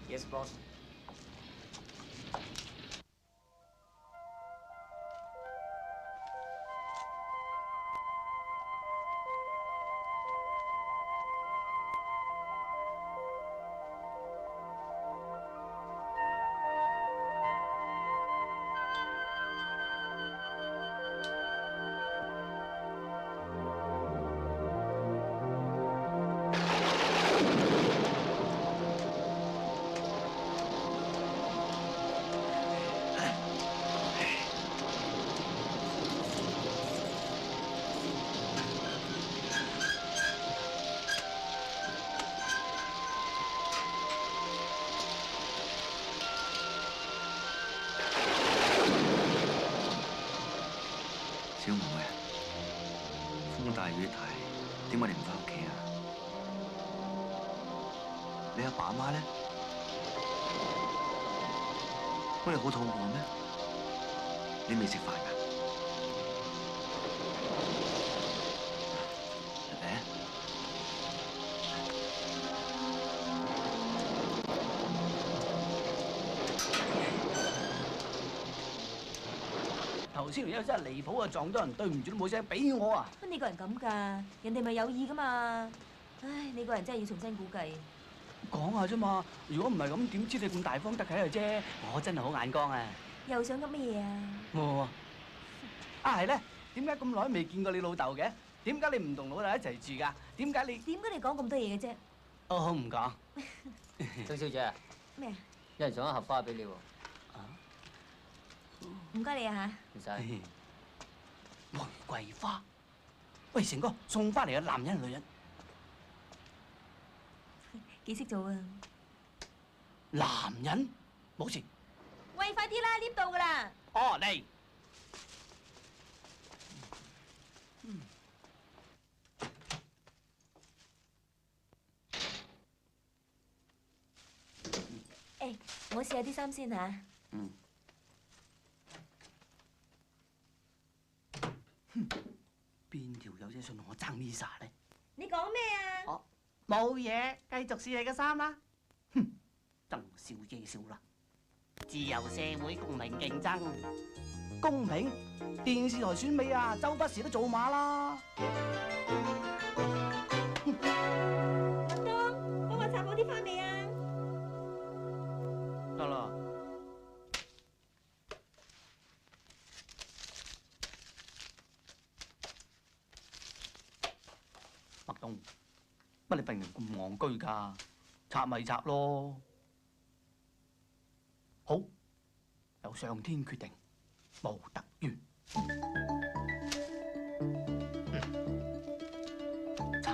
Yes, boss。
小妹啊，風大雨大，點解你唔翻屋企啊？你阿爸阿媽咧？乜你好肚餓咩？你未食飯㗎？嚟啊！
頭
頭先條友真係離譜啊！撞到人對唔住都冇聲，俾我啊！
乜你個人咁㗎？人哋咪有意㗎嘛！唉，你個人真係要重新估計。
講下啫嘛，如果唔係咁，點知你咁大方得體啊啫？我真係好眼光啊！
又想噏乜嘢啊？
冇啊係咧，點解咁耐未見過你老豆嘅？點解你唔同老豆一齊住㗎？點解你
講咁多嘢嘅啫？
哦，好唔講。
曾小姐，
咩啊？
有人送一盒花俾你喎。
唔該你啊
唔使。
玫瑰花。喂，成哥送翻嚟嘅男人定女人？
幾識做啊？
男人冇事。
喂，快啲啦，lift到㗎啦！
哦，嚟。
誒，我試下啲衫先嚇。
邊條友仔想同我爭 Lisa 咧？
你講咩啊？
冇嘢，繼續試你嘅衫啦。哼，曾小姐笑啦。自由社會公平競爭，公平？電視台選美啊，周不時都做馬啦。
麥當，幫我插好啲花未啊？
得啦。麥東，乜你病人咁戇居㗎？拆咪拆咯。好，由上天決定，無特冤。拆，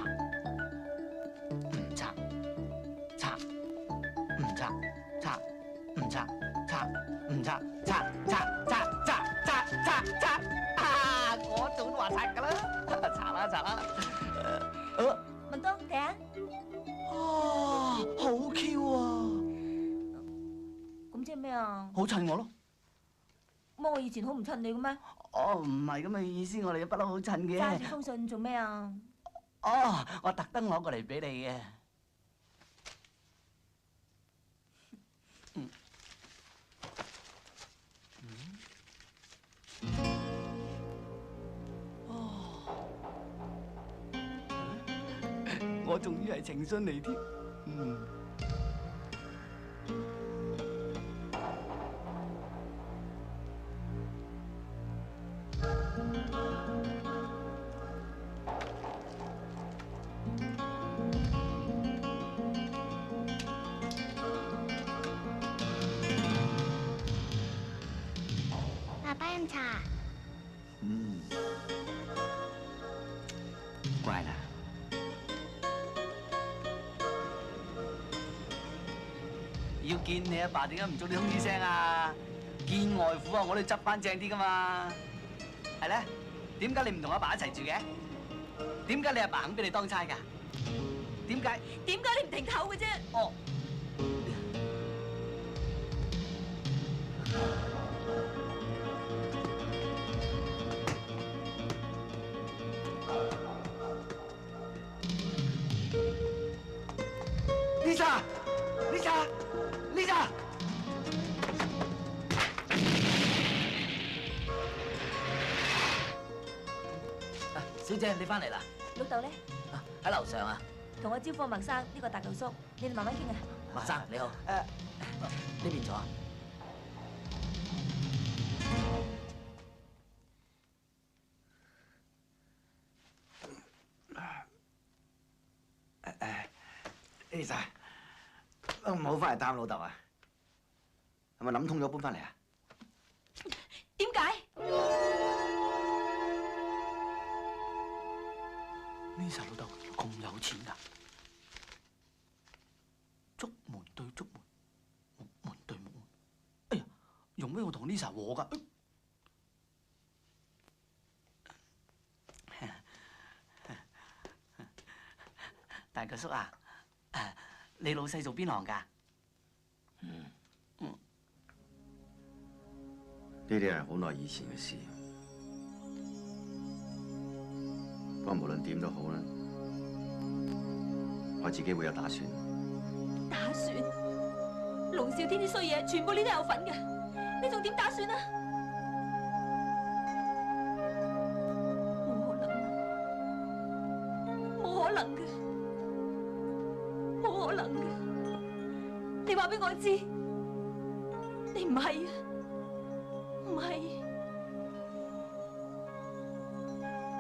唔拆，拆，唔拆，拆，唔拆，拆，唔拆，拆。啊！我早都話拆㗎啦，拆啦拆啦。
麥當，睇下。
啊，好 Q 啊！
咁即係咩啊？
好襯我咯。
乜我以前好唔襯你嘅咩？
哦，唔係咁嘅意思，我哋不嬲好襯嘅。
揸住封信做咩啊？
哦，我特登攞過嚟俾你嘅。我仲以為情信嚟添。
爸爸飲茶。
乖啦。
要見你阿爸，點解唔早啲通知聲啊？見外父啊，我都要執翻正啲噶嘛。係咧，點解你唔同阿爸一齊住嘅？點解你阿爸肯俾你當差㗎？點解你唔停頭嘅啫？哦。
Lisa！
小姐，你翻嚟啦？
老豆咧？
喺樓上啊。
同我招呼麥生呢個大舊叔，你哋慢慢傾啊。
麥生你好。呢邊坐。
Lisa，唔好翻嚟探老豆啊！係咪諗通咗搬翻嚟啊？
點解
？Lisa老豆咁有錢㗎？竹門對竹門，木門對木門。哎呀，用咩我同 Lisa 和㗎？大舅叔啊，你老細做邊行㗎？
呢啲係好耐以前嘅事，不過無論點都好啦，我自己會有打算。
打算？龍少天啲衰嘢，全部你都有份嘅，你仲點打算啊？可能嘅，冇可能嘅。你話俾我知，你唔係啊，唔係。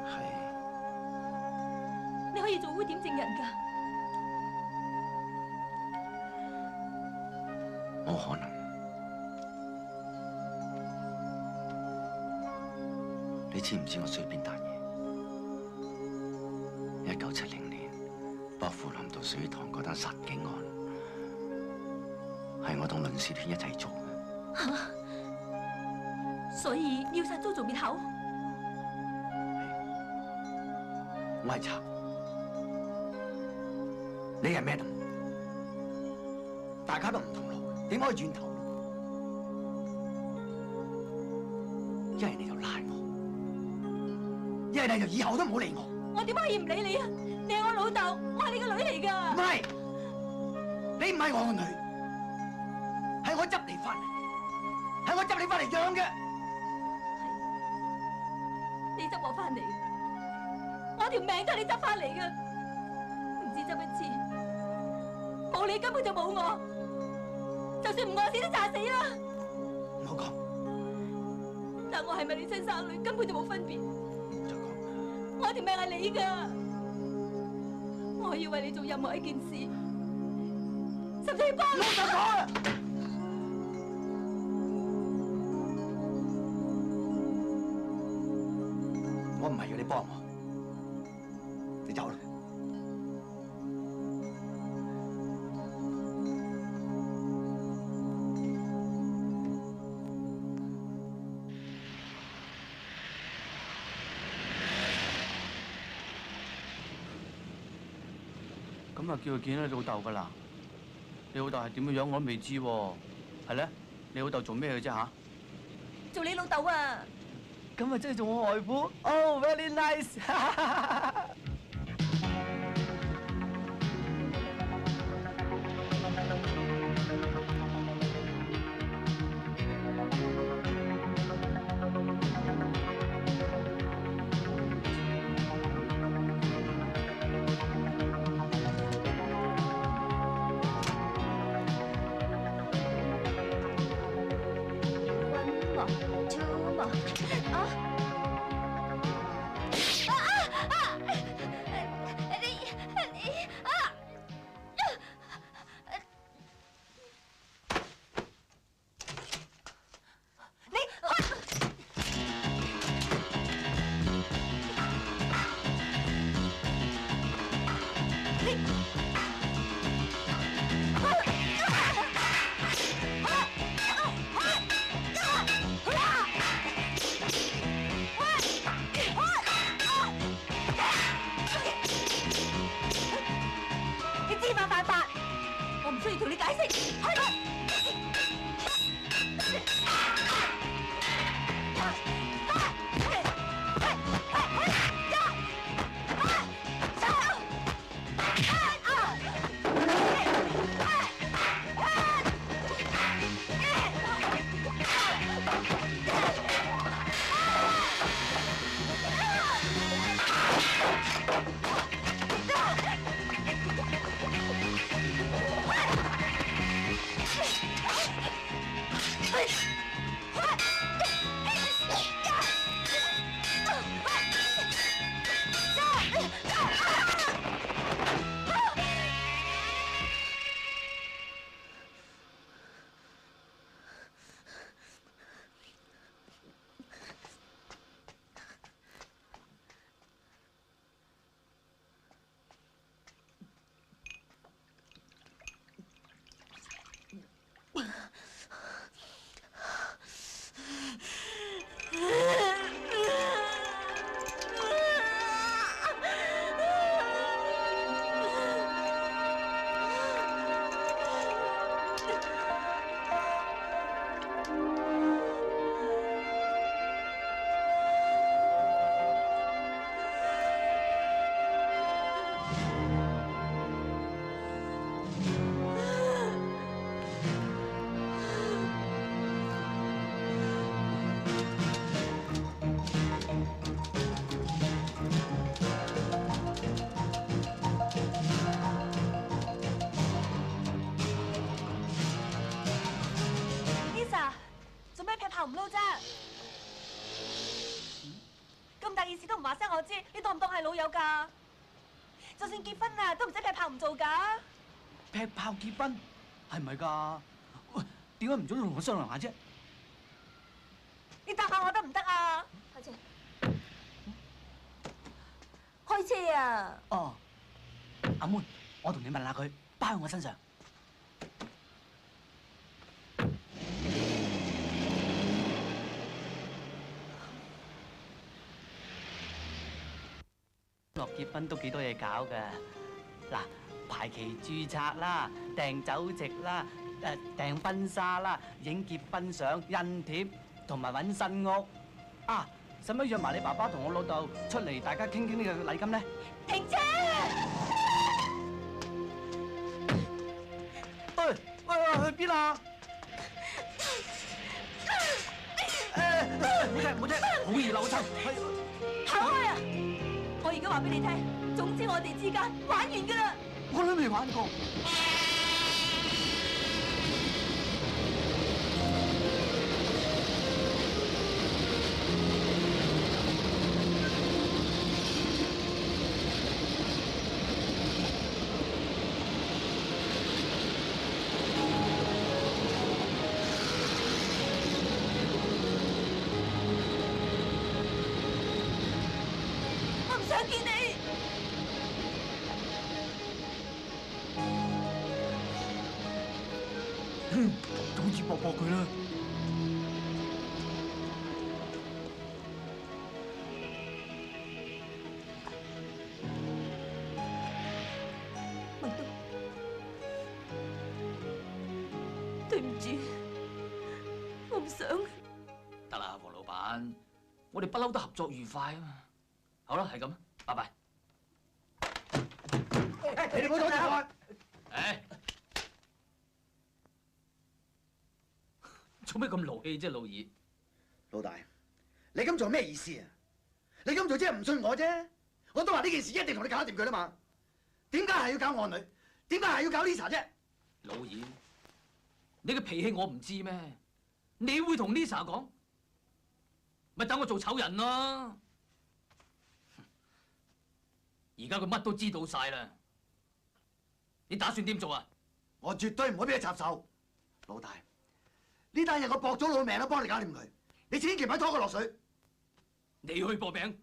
係。
你可以做污點證人㗎。
冇可能。你知唔知我衰邊單嘢？1970年薄扶林道水塘嗰單殺警案，係我同倫士團一齊做嘅。
嚇！所以你要殺租做滅口？
我係賊，你係 Madam， 大家都唔同路，點可以轉頭？一係你就拉我，一係你就以後都唔好理我。
我點可以唔理你啊？你係我老豆，我係你個女嚟㗎。
唔係，你唔係我個女，係我執你翻嚟，係我執你翻嚟養嘅。
你執我翻嚟，我條命都係你執翻嚟㗎。唔止執一次，冇你根本就冇我，就算唔餓死都炸死啦。
唔好講。
但我係咪你親生女根本就冇分別。我條命係你㗎，我要為你做任何一件事，甚至幫你。
老實講啊！我唔係要你幫我，你走啦。
咁啊，叫佢見到你老豆噶啦。你老豆係點嘅樣我都未知喎，係咧？你老豆做咩嘅啫嚇？
做你老豆啊！
咁啊，真係做我外父。Oh, very nice！
你鬧唔撈啫？咁大件事都唔話聲我知，你當唔當係老友㗎？就算結婚啊，都唔使劈炮唔做㗎。
劈炮結婚係唔係㗎？喂，點解唔早同我商量下啫？
你答下我得唔得啊？開車！開車啊！
哦，阿妹，我同你問下佢，包喺我身上。落結婚都幾多嘢搞㗎，嗱，排期註冊啦，訂酒席啦，訂婚紗啦，影結婚相、印帖，同埋揾新屋。啊，使唔使約埋你爸爸同我老豆出嚟，大家傾傾呢個禮金咧？
停車！
喂，去邊啊？唔好聽，好易扭親。
行開啊！我而家話俾你聽，總之我哋之間玩完㗎啦。
我都未玩過。總之搏搏佢啦。
麥東，對唔住，我唔想。
得啦，黃老闆，我哋不嬲都合作愉快啊嘛。好啦，係咁，拜拜。
你哋唔好阻住我。
誒，做咩咁勞氣啫，老二？
老大，你咁做咩意思啊？你咁做即係唔信我啫。我都話呢件事一定同你搞掂佢啦嘛。點解係要搞我女？點解係要搞 Lisa 啫？
老二，你嘅脾氣我唔知咩？你會同 Lisa 講，咪等我做醜人咯。而家佢乜都知道晒啦，你打算點做啊？
我絕對唔會俾佢插手。老大，呢單嘢我搏咗老命都幫你搞掂佢，你千祈唔好拖佢落水。
你去搏命？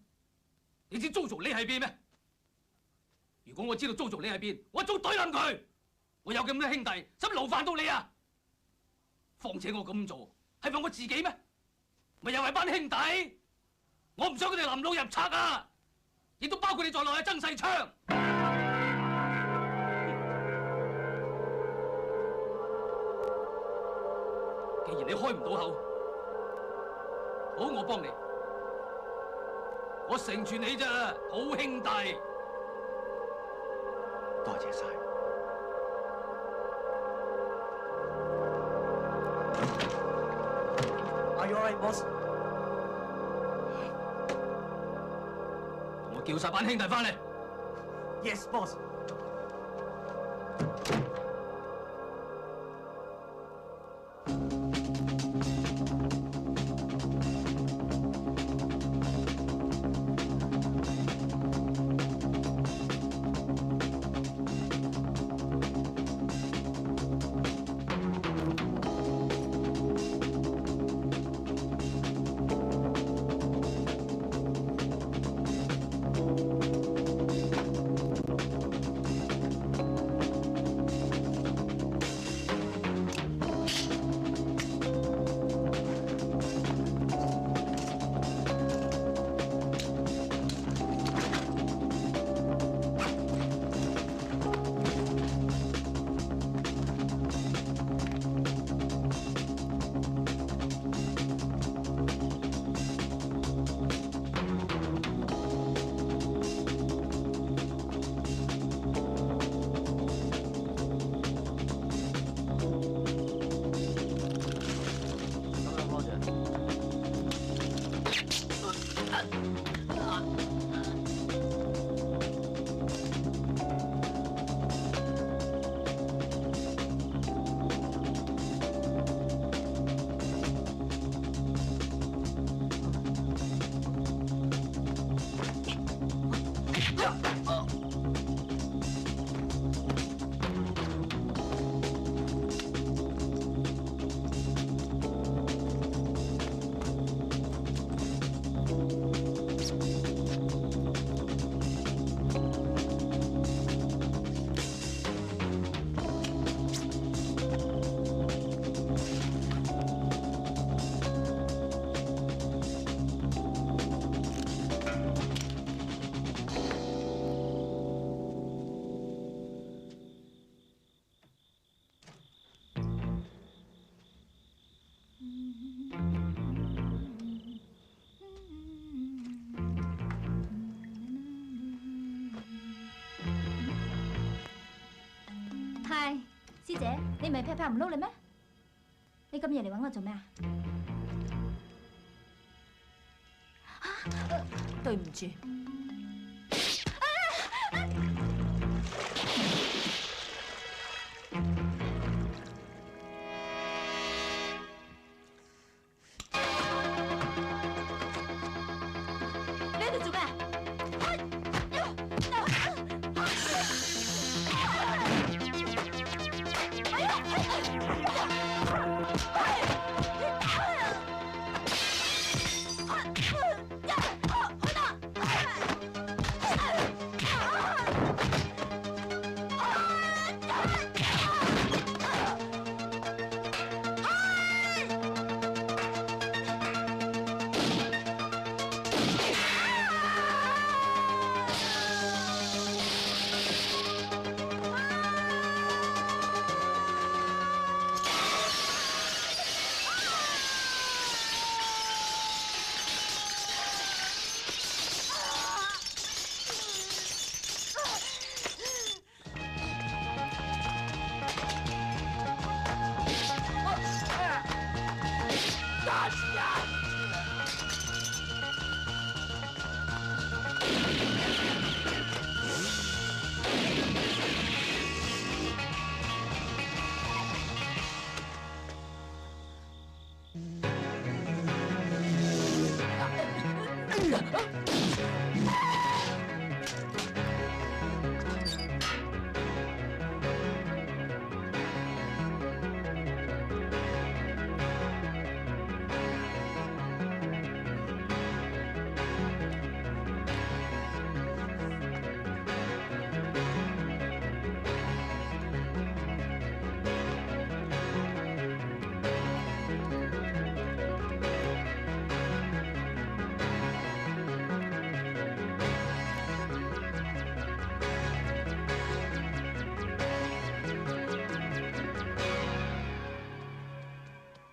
你知 Jojo 匿喺邊咩？如果我知道 Jojo 匿喺邊，我早懟冧佢。我有咁多兄弟，使乜勞煩到你啊？況且我咁做係為我自己咩？咪又係班兄弟？我唔想佢哋臨老入冊啊！亦都包括你在內啊，曾世昌。既然你開唔到口，好，我幫你，我成全你咋，好兄弟。
多謝晒。Are you alright, boss？
同我叫晒班兄弟翻嚟。
Yes, boss。
你唔係劈炮唔撈你咩？你咁夜嚟揾我做咩啊？
對唔住。你喺度做咩啊？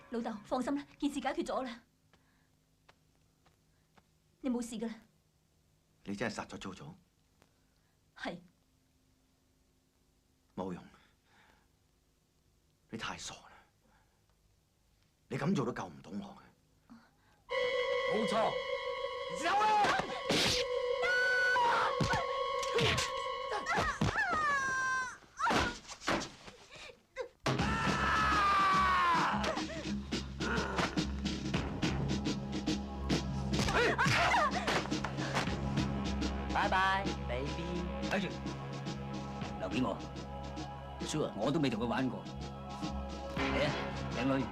老豆，放心啦，件事解決咗啦，你冇事噶啦。
你真係殺咗祖祖？
係。
冇用，你太傻啦！你咁做都救唔到我嘅。
冇錯，走啦！
拜拜 ，baby。睇住，留俾我。Sure， 我都未同佢玩過。嚟啊，靚女。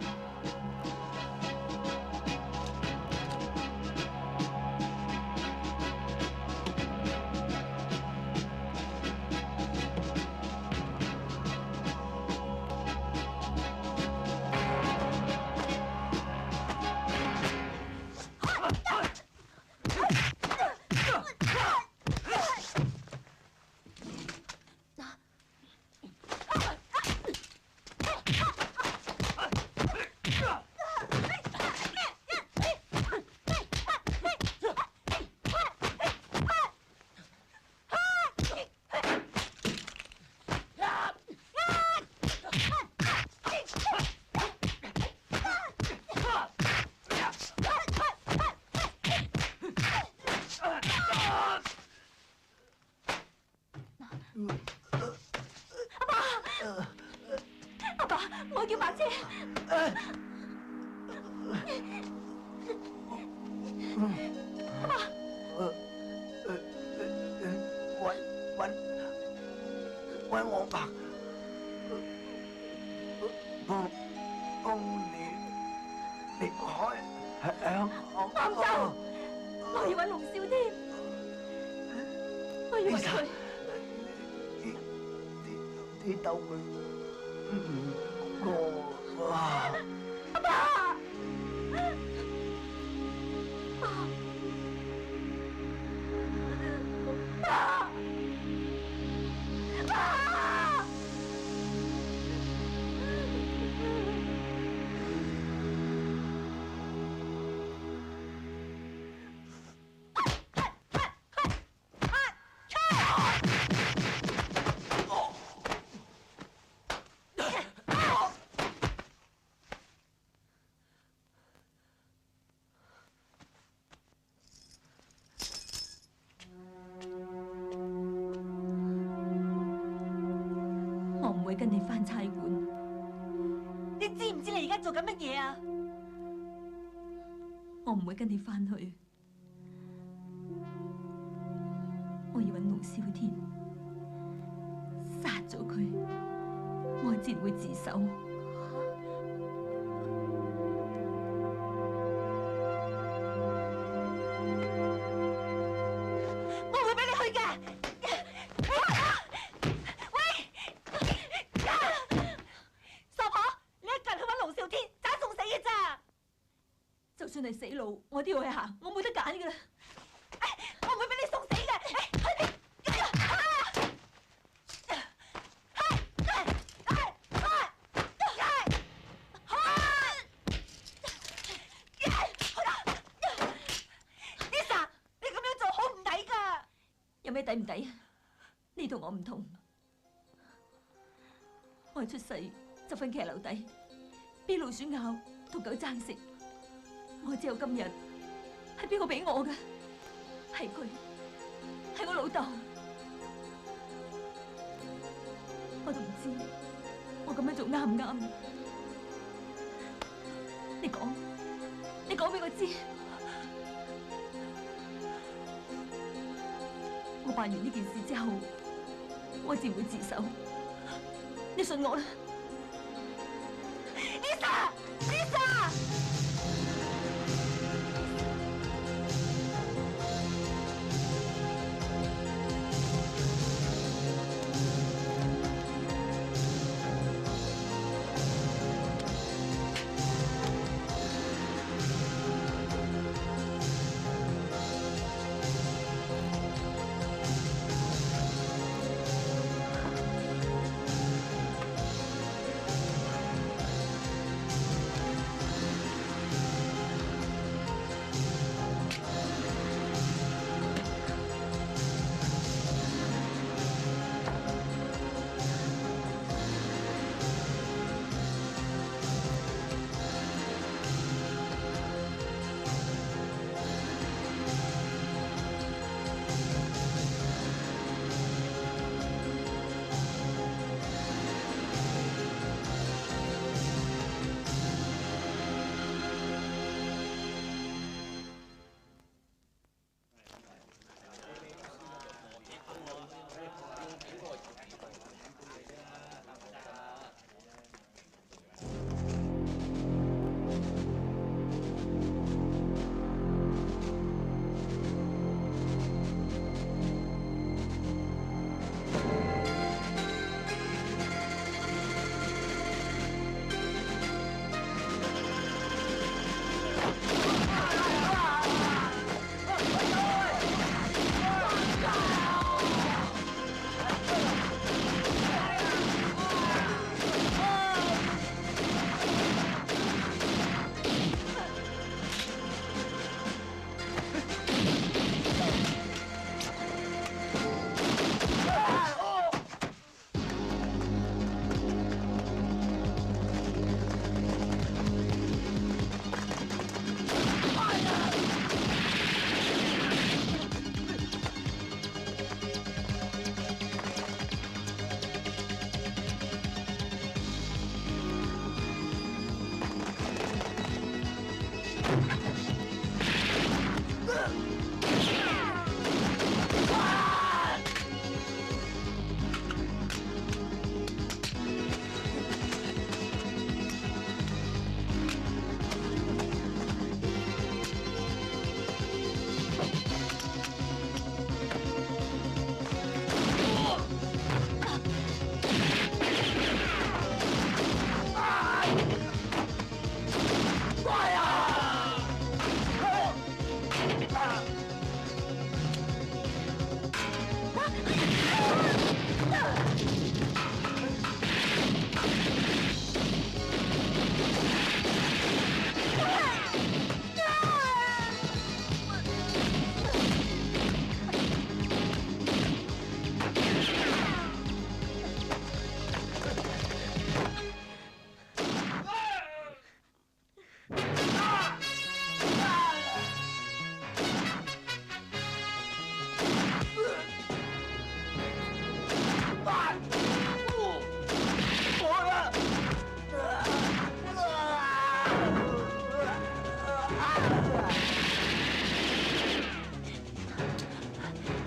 阿爸，我叫白車。阿爸，
揾我爸，幫你離開香港。
我唔走，我要揾龍少添，我要揾佢。
你鬥佢唔過啊！
阿爸。跟你翻差館。
你知唔知你而家做緊乜嘢啊？
我唔會跟你翻去，我要揾龍少天，殺咗佢，我自然會自首。
我會俾你去嘅。喂，傻婆，你一個人去揾龍少天，盞送死嘅咋？
就算係死路，我都要去行，我冇得揀噶啦。
我唔會俾你送死嘅。去你！Lisa，你咁樣做好唔抵噶。
有咩抵唔抵啊？你同我唔同，我一出世就瞓騎樓底，俾老鼠咬，同狗爭食。我只有今日，係邊個俾我嘅？係佢，係我老豆。我都唔知我咁樣做啱唔啱。你講俾我知。我辦完呢件事之後，我自然會自首。你信我啦。
Lisa！
我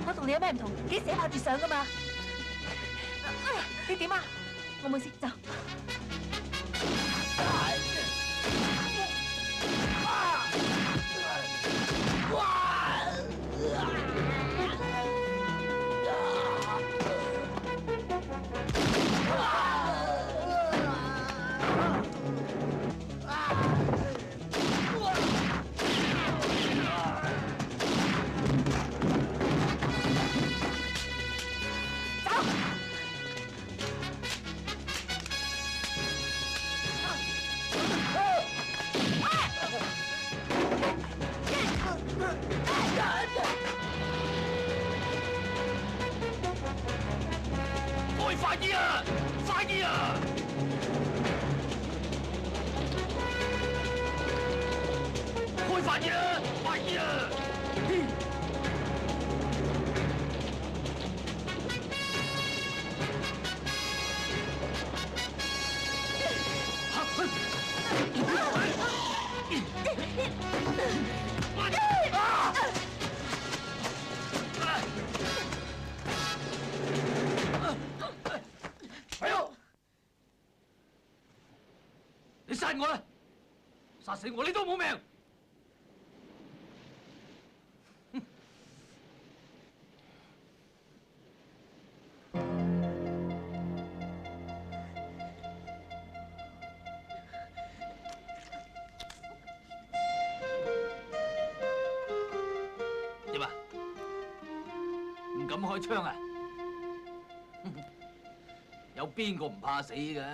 我同你有咩唔同？幾時都拍住相噶嘛？你點啊？我冇事，走。
快啲啊！快啲啊！開快啲啊！快啲啊！你殺我啦！殺死我你都冇命！點啊？唔敢開槍啊？有邊個唔怕死㗎？